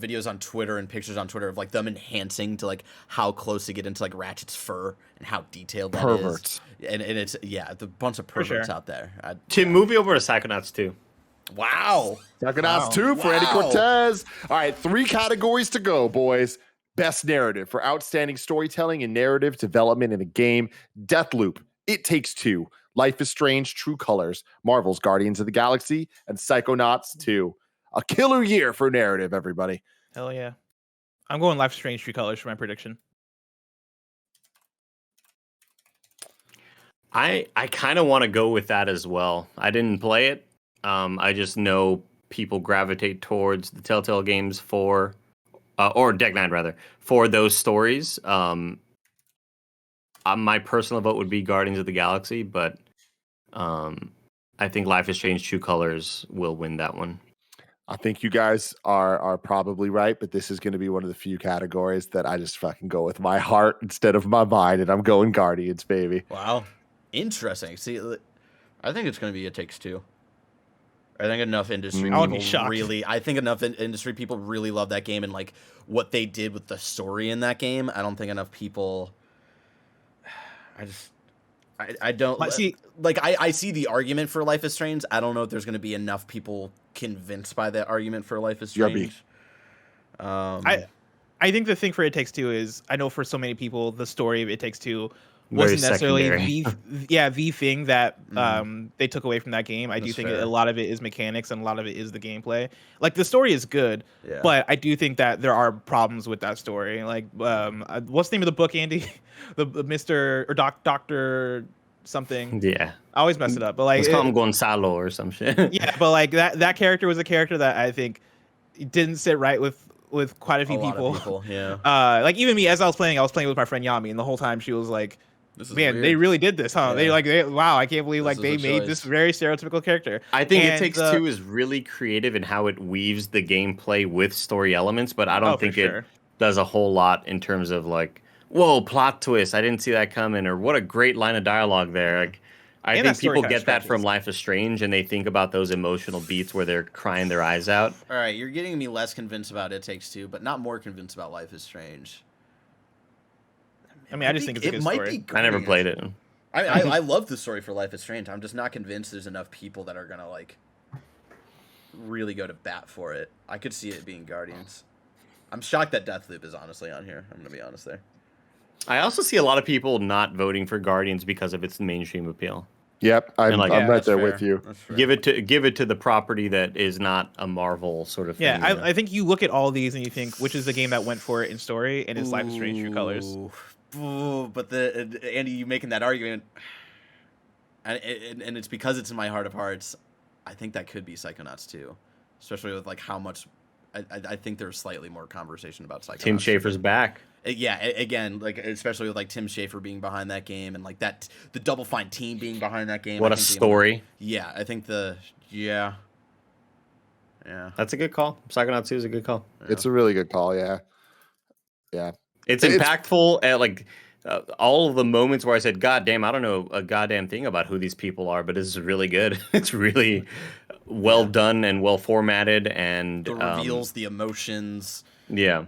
videos on Twitter and pictures on Twitter of like them enhancing to like how close they get into like Ratchet's fur and how detailed that is. And it's the bunch of perverts out there. Tim, movie over to Psychonauts 2. Wow. Psychonauts 2 for Eddie Cortez. All right, 3 categories to go, boys. Best narrative for outstanding storytelling and narrative development in a game. Deathloop, It Takes Two, Life is Strange, True Colors, Marvel's Guardians of the Galaxy, and Psychonauts 2. A killer year for narrative, everybody. Hell yeah. I'm going Life is Strange, True Colors for my prediction. I kind of want to go with that as well. I didn't play it. I just know people gravitate towards the Telltale games for, or Deck 9 rather, for those stories. My personal vote would be Guardians of the Galaxy, but I think Life is Strange True Colors will win that one. I think you guys are probably right, but this is going to be one of the few categories that I just fucking go with my heart instead of my mind, and I'm going Guardians, baby. Wow. Interesting. See, I think it's going to be It Takes Two. I think enough industry I would be people shocked. really. I think enough industry people really love that game and like what they did with the story in that game. I don't think enough people. I don't See, like. I see the argument for Life is Strange. I don't know if there's going to be enough people convinced by that argument for Life is Strange. I think the thing for It Takes Two is, I know for so many people the story of It Takes Two Very wasn't necessarily secondary. the thing that they took away from that game. I do think fair. a lot of it is mechanics and a lot of it is the gameplay. Like the story is good, Yeah. but I do think that there are problems with that story. Like what's the name of the book, Andy? the Mr. or Doctor something. Yeah. I always mess it up, but like Let's call him Gonzalo or some shit. yeah, but like that character was a character that I think didn't sit right with quite a few people. Yeah. Like even me, as I was playing with my friend Yami, and the whole time she was like, This is "Man, weird. they really did this, huh? Yeah. Wow, I can't believe This like is they a made choice. this very stereotypical character." I think And, It Takes Two is really creative in how it weaves the gameplay with story elements, but I don't think it does a whole lot in terms of like, whoa, plot twist, I didn't see that coming, or what a great line of dialogue there. Like, I And think that story people kinda get that from stretches. Life is Strange, and they think about those emotional beats where they're crying their eyes out. All right, you're getting me less convinced about It Takes Two, but not more convinced about Life is Strange. I mean, I just think it's a good might story. be great. I never played it. I love the story for Life is Strange. I'm just not convinced there's enough people that are gonna like really go to bat for it. I could see it being Guardians. I'm shocked that Deathloop is honestly on here. I'm gonna be honest there. I also see a lot of people not voting for Guardians because of its mainstream appeal. Yep, I'm like- right that's there fair. with you. That's fair. Give it to the property that is not a Marvel sort of thing. Yeah, you know? I think you look at all these and you think which is the game that went for it in story, and it's Life is Strange True Colors. Ooh, but Andy, you making that argument, and it's because it's in my heart of hearts. I think that could be Psychonauts 2, especially with like how much. I think there's slightly more conversation about Psychonauts. Tim Schafer's back. Yeah, again, like especially with like Tim Schafer being behind that game and like that the Double Fine team being behind that game. What I a think story. Yeah, I think yeah. That's a good call. Psychonauts 2 is a good call. It's a really good call. Yeah, yeah. It's It's- impactful at like all of the moments where I said, God damn, I don't know a goddamn thing about who these people are, but this is really good. It's really well done and well formatted, and The reveals, the emotions. Yeah.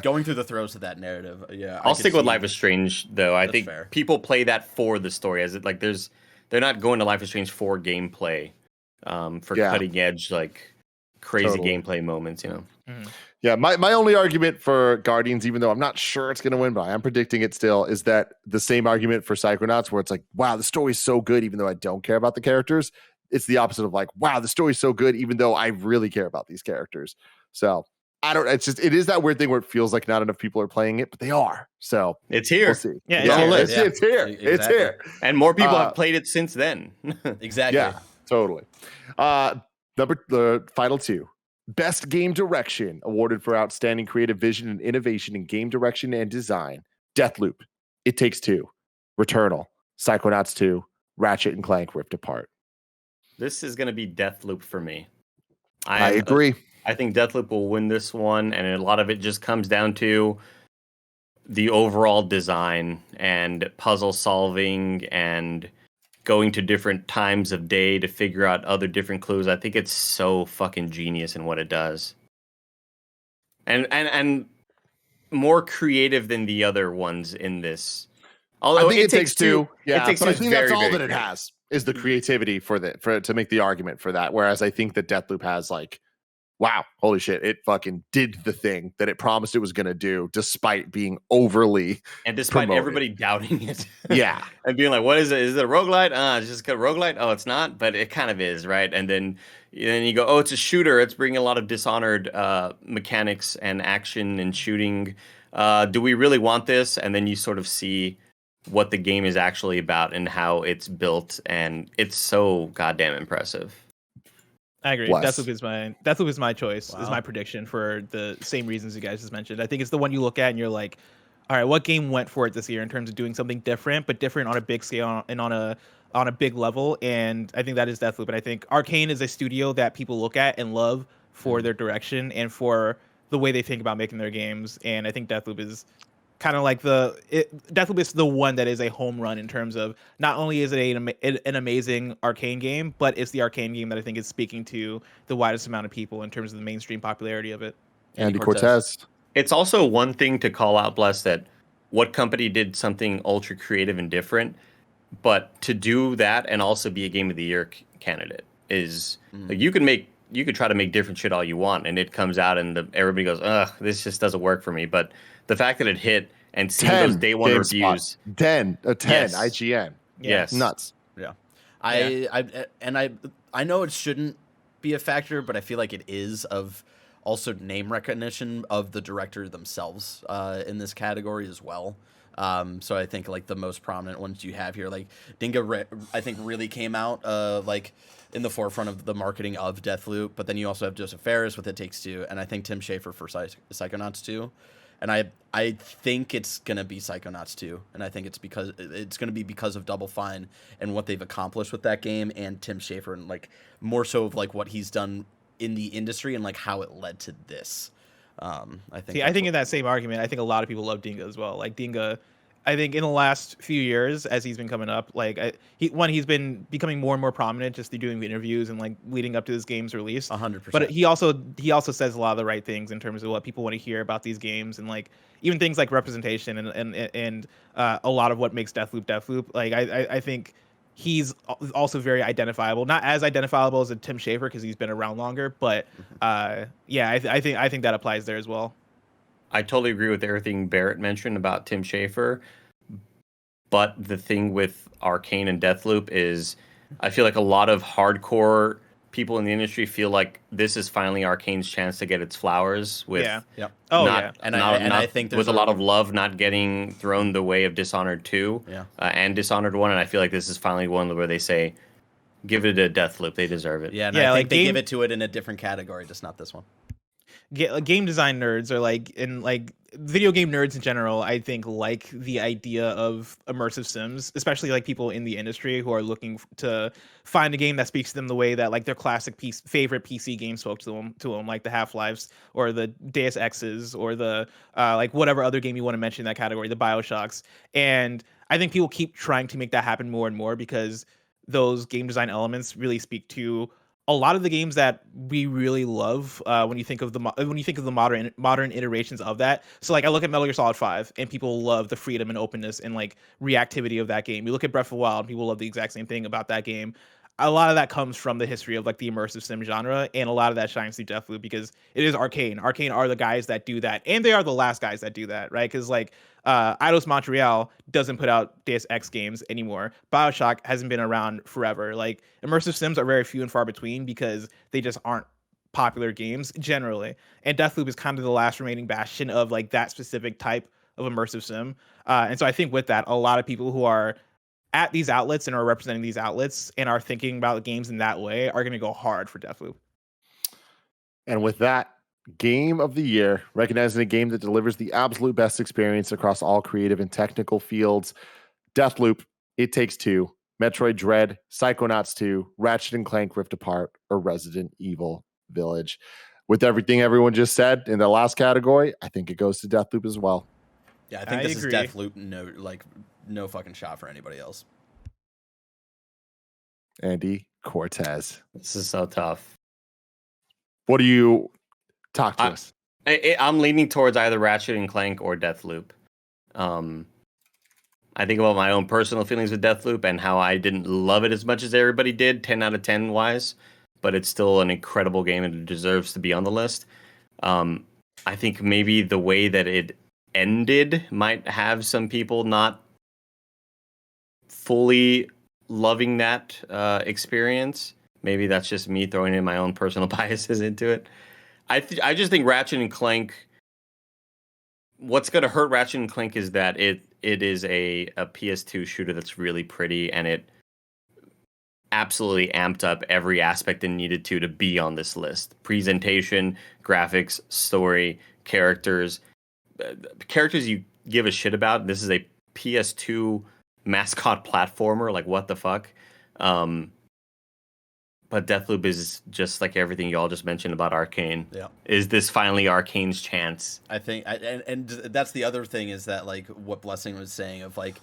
Going through the throes of that narrative. Yeah, I'll stick with Life is Strange though. I think fair. people play that for the story, as it like they're not going to Life is Strange for gameplay, for cutting edge like crazy gameplay moments, you know. Mm-hmm. Yeah, my only argument for Guardians, even though I'm not sure it's going to win, but I am predicting it still, is that the same argument for Psychonauts, where it's like, wow, the story's so good, even though I don't care about the characters. It's the opposite of like, wow, the story's so good, even though I really care about these characters. So it is that weird thing where it feels like not enough people are playing it, but they are. So it's here. We'll see. Yeah, it's here. Exactly. It's here. And more people have played it since then. Exactly. Yeah, totally. The final two. Best Game Direction, awarded for outstanding creative vision and innovation in game direction and design. Deathloop, It Takes Two, Returnal, Psychonauts 2, Ratchet and Clank Rift Apart. This is going to be Deathloop for me. I agree. I think Deathloop will win this one, and a lot of it just comes down to the overall design and puzzle solving and going to different times of day to figure out other different clues. I think it's so fucking genius in what it does. And more creative than the other ones in this. Although I think It Takes Two. Yeah, It Takes but Two I is think very, that's all very that it good. has is the creativity for to make the argument for that. Whereas I think that Deathloop has like, wow, holy shit, it fucking did the thing that it promised it was going to do, despite being overly and despite promoted. everybody doubting it. Yeah. And being like, what is it? Is it a roguelite? It's just a roguelite? Oh, it's not, but it kind of is, right? And then you go, oh, it's a shooter. It's bringing a lot of Dishonored mechanics and action and shooting. Do we really want this? And then you sort of see what the game is actually about and how it's built, and it's so goddamn impressive. I agree. Bless. Deathloop is my choice. Wow. Is my prediction for the same reasons you guys just mentioned. I think it's the one you look at and you're like, all right, what game went for it this year in terms of doing something different, but different on a big scale and on a big level? And I think that is Deathloop. And I think Arcane is a studio that people look at and love for their direction and for the way they think about making their games. And I think Deathloop is kind of like Deathloop is the one that is a home run in terms of not only is it an amazing arcane game, but it's the arcane game that I think is speaking to the widest amount of people in terms of the mainstream popularity of it. Andy Cortez. It's also one thing to call out, Bless, that what company did something ultra creative and different, but to do that and also be a Game of the Year candidate is like, you could try to make different shit all you want, and it comes out and everybody goes, ugh, this just doesn't work for me. But the fact that it hit and seeing those day one reviews, 10 Yes. IGN, yes, nuts. Yeah. I know it shouldn't be a factor, but I feel like it is, of also name recognition of the director themselves in this category as well. So I think like the most prominent ones you have here, like Dinga, I think really came out like in the forefront of the marketing of Deathloop. But then you also have Joseph Fares with It Takes Two, and I think Tim Schafer for Psychonauts 2. And I think it's gonna be Psychonauts 2, and I think it's gonna be because of Double Fine and what they've accomplished with that game, and Tim Schafer, and like more so of like what he's done in the industry and like how it led to this. I think in that same argument, I think a lot of people love Dinga as well. Like Dinga, I think in the last few years, as he's been coming up, like he's been becoming more and more prominent just through doing the interviews and like leading up to this game's release. 100%. But he also says a lot of the right things in terms of what people want to hear about these games, and like even things like representation and a lot of what makes Deathloop. Like I think he's also very identifiable, not as identifiable as a Tim Schafer because he's been around longer, but I think that applies there as well. I totally agree with everything Barrett mentioned about Tim Schafer. But the thing with Arcane and Deathloop is I feel like a lot of hardcore people in the industry feel like this is finally Arcane's chance to get its flowers with I think with a lot of love not getting thrown the way of Dishonored 2 and Dishonored 1. And I feel like this is finally one where they say, give it a Deathloop. They deserve it. Yeah, and I think they give it to it in a different category, just not this one. Game design nerds are like video game nerds in general, I think, like the idea of immersive sims, especially like people in the industry who are looking to find a game that speaks to them the way that like their classic favorite PC game spoke to them, like the Half-Lives or the Deus Exes or the like whatever other game you want to mention in that category, the BioShocks. And I think people keep trying to make that happen more and more because those game design elements really speak to a lot of the games that we really love when you think of the modern iterations of that. So like I look at Metal Gear Solid 5 and people love the freedom and openness and like reactivity of that game. You look at Breath of the Wild, people love the exact same thing about that game. A lot of that comes from the history of like the immersive sim genre, and a lot of that shines through Deathloop because it is Arcane. Arcane are the guys that do that, and they are the last guys that do that, right? Because like Eidos Montreal doesn't put out Deus Ex games anymore. BioShock hasn't been around forever. Like immersive sims are very few and far between because they just aren't popular games generally. And Deathloop is kind of the last remaining bastion of like that specific type of immersive sim. And so I think with that, a lot of people who are at these outlets and are representing these outlets and are thinking about games in that way are going to go hard for Deathloop. And with that, Game of the Year, recognizing a game that delivers the absolute best experience across all creative and technical fields. Deathloop, It Takes Two, Metroid Dread, Psychonauts 2, Ratchet & Clank Rift Apart, or Resident Evil Village. With everything everyone just said in the last category, I think it goes to Deathloop as well. Yeah, I think this is Deathloop. No fucking shot for anybody else. Andy Cortez. This is so tough. What do you talk to us? I'm leaning towards either Ratchet and Clank or Deathloop. I think about my own personal feelings with Deathloop and how I didn't love it as much as everybody did, 10 out of 10 wise, but it's still an incredible game and it deserves to be on the list. I think maybe the way that it ended might have some people not fully loving that experience. Maybe that's just me throwing in my own personal biases into it. I just think Ratchet and Clank. What's going to hurt Ratchet and Clank is that it is a PS2 shooter that's really pretty, and it absolutely amped up every aspect it needed to be on this list: presentation, graphics, story, characters you give a shit about. This is a PS2 mascot platformer. Like, what the fuck? but Deathloop is just like everything y'all just mentioned about Arcane. Yeah. Is this finally Arcane's chance? I think, and that's the other thing is that like what Blessing was saying of like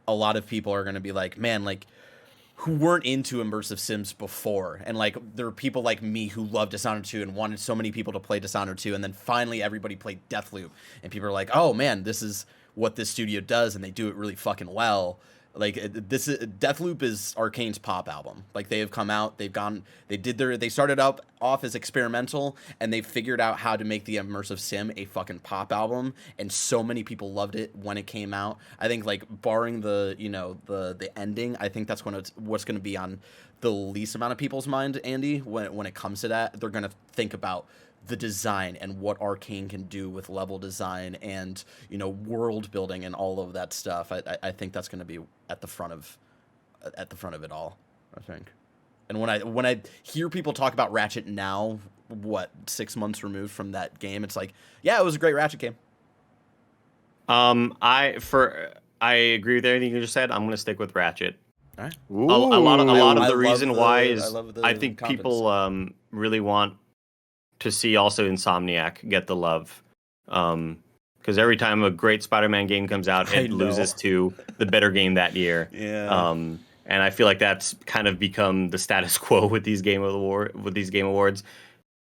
a lot of people are going to be like, man, like who weren't into immersive sims before, and like there are people like me who love Dishonored 2 and wanted so many people to play Dishonored 2, and then finally everybody played Deathloop, and people are like, oh man, this is what this studio does, and they do it really fucking well. Like this is Deathloop is Arcane's pop album. Like they have come out, they started off as experimental, and they figured out how to make the immersive sim a fucking pop album, and so many people loved it when it came out. I think like barring the the ending, I think that's what's going to be on the least amount of people's mind, Andy, when it comes to that. They're going to think about the design and what Arcane can do with level design and world building and all of that stuff. I think that's going to be at the front of it all, I think. And when I hear people talk about Ratchet now, 6 months removed from that game, it's like, yeah, it was a great Ratchet game. I agree with everything you just said. I'm going to stick with Ratchet. All right. A lot of I the reason love why the- is I love the I think confidence. people really want to see also Insomniac get the love, because every time a great Spider-Man game comes out, I it know. loses to the better game that year. Yeah. And I feel like that's kind of become the status quo with these game awards.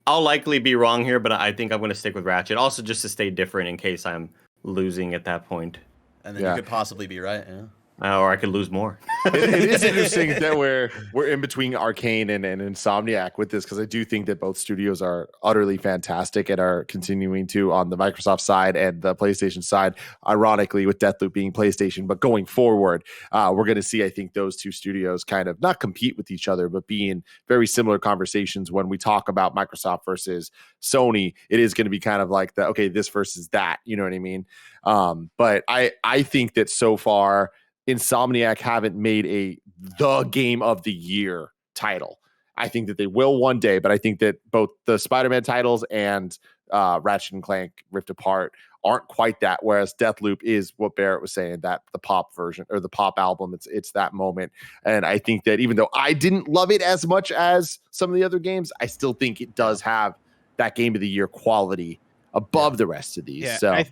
I'll likely be wrong here, but I think I'm going to stick with Ratchet, also just to stay different in case I'm losing at that point, And then Yeah. you could possibly be right. Yeah. or I could lose more. It is interesting that we're in between Arcane and Insomniac with this, because I do think that both studios are utterly fantastic and are continuing to, on the Microsoft side and the PlayStation side, ironically with Deathloop being PlayStation, but going forward, we're going to see, I think, those two studios kind of not compete with each other, but be in very similar conversations. When we talk about Microsoft versus Sony, it is going to be kind of like this versus that, you know what I mean? But I think that so far Insomniac haven't made the game of the year title. I think that they will one day, but I think that both the Spider-Man titles and Ratchet and Clank Rift Apart aren't quite that. Whereas Deathloop is what Barrett was saying, that the pop version or the pop album, it's that moment. And I think that even though I didn't love it as much as some of the other games, I still think it does have that game of the year quality above the rest of these. Yeah, So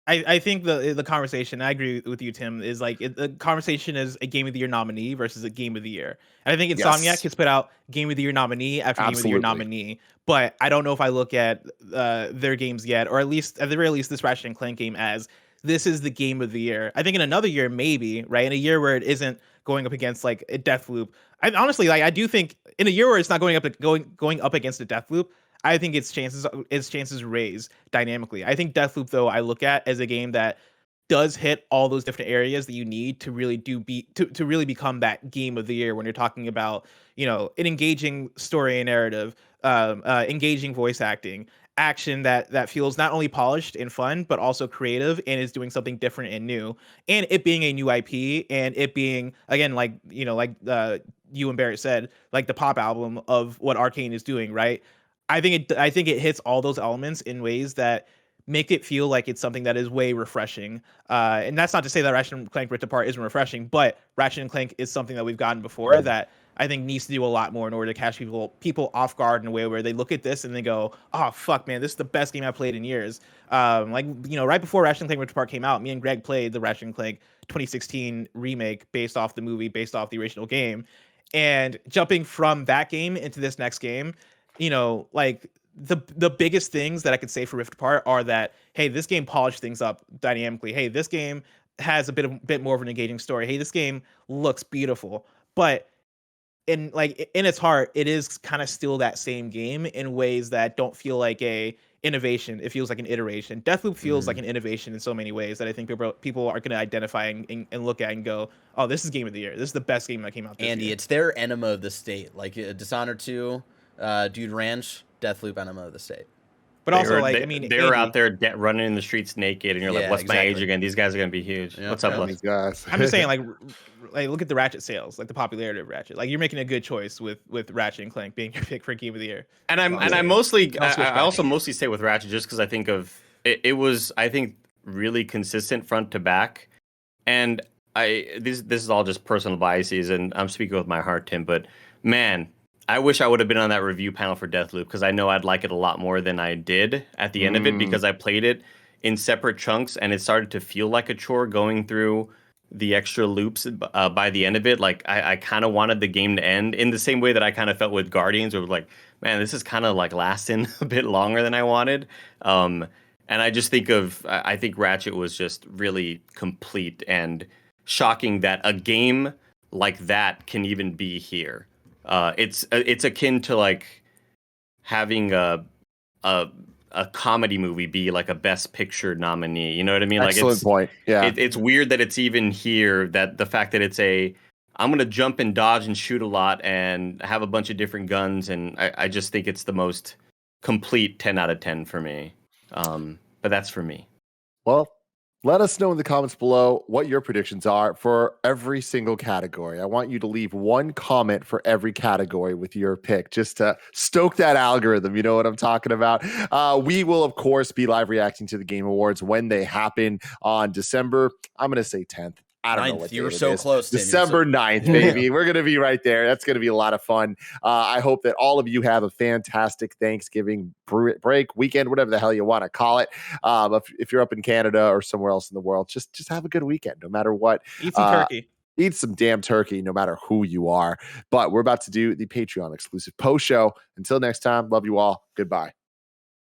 I think the conversation, I agree with you, Tim, is like the conversation is a Game of the Year nominee versus a Game of the Year. And I think Insomniac has put out Game of the Year nominee after Game of the Year nominee. But I don't know if I look at their games yet, or at the very least this Ratchet and Clank game, as this is the Game of the Year. I think in another year, maybe, right? In a year where it isn't going up against like a Deathloop. I do think in a year where it's not going up against a Deathloop, I think its chances raise dynamically. I think Deathloop, though, I look at as a game that does hit all those different areas that you need to really to really become that game of the year when you're talking about, an engaging story and narrative, engaging voice acting, action that feels not only polished and fun, but also creative and is doing something different and new. And it being a new IP, and it being, again, like you and Barrett said, like the pop album of what Arcane is doing, right? I think it hits all those elements in ways that make it feel like it's something that is way refreshing. And that's not to say that Ratchet and Clank Rift Apart isn't refreshing, but Ratchet and Clank is something that we've gotten before that I think needs to do a lot more in order to catch people off guard in a way where they look at this and they go, "Oh fuck, man, this is the best game I've played in years." Right before Ratchet and Clank Rift Apart came out, me and Greg played the Ratchet and Clank 2016 remake based off the movie, based off the original game, and jumping from that game into this next game. The biggest things that I could say for Rift Apart are that, hey, this game polished things up dynamically. Hey, this game has a bit more of an engaging story. Hey, this game looks beautiful. But in its heart, it is kind of still that same game in ways that don't feel like a innovation. It feels like an iteration. Deathloop feels like an innovation in so many ways that I think people are going to identify and look at and go, "Oh, this is game of the year. This is the best game that came out this Andy, year." it's their enema of the state. Like Dishonored 2, Dude Ranch, Deathloop, enema of the state. But also, they were out there running in the streets naked, and you're like, Yeah, "What's my age exactly. again? These guys are gonna be huge." Yeah, What's up, yeah. Les? these guys. I'm just saying, like look at the Ratchet sales, like the popularity of Ratchet. Like, you're making a good choice with Ratchet and Clank being your pick for Game of the Year. And I also mostly stay with Ratchet just because I think of it was, I think, really consistent front to back. And this is all just personal biases, and I'm speaking with my heart, Tim. But man, I wish I would have been on that review panel for Deathloop because I know I'd like it a lot more than I did at the end of it because I played it in separate chunks and it started to feel like a chore going through the extra loops by the end of it. Like I kind of wanted the game to end in the same way that I kind of felt with Guardians, where it was like, man, this is kind of like lasting a bit longer than I wanted. And I just I think Ratchet was just really complete and shocking that a game like that can even be here. It's akin to like having a comedy movie be like a Best Picture nominee. You know what I mean? Excellent point. Yeah, it's weird that it's even here. That the fact that it's I'm gonna jump and dodge and shoot a lot and have a bunch of different guns, and I just think it's the most complete 10 out of 10 for me. But that's for me. Well, let us know in the comments below what your predictions are for every single category. I want you to leave one comment for every category with your pick, just to stoke that algorithm. You know what I'm talking about? We will, of course, be live reacting to the Game Awards when they happen on December, I'm going to say 10th. I don't know what you were so close. December 9th, baby. We're going to be right there. That's going to be a lot of fun. I hope that all of you have a fantastic Thanksgiving break, weekend, whatever the hell you want to call it. If you're up in Canada or somewhere else in the world, just have a good weekend, no matter what. Eat some turkey. Eat some damn turkey, no matter who you are. But we're about to do the Patreon exclusive post show. Until next time, love you all. Goodbye.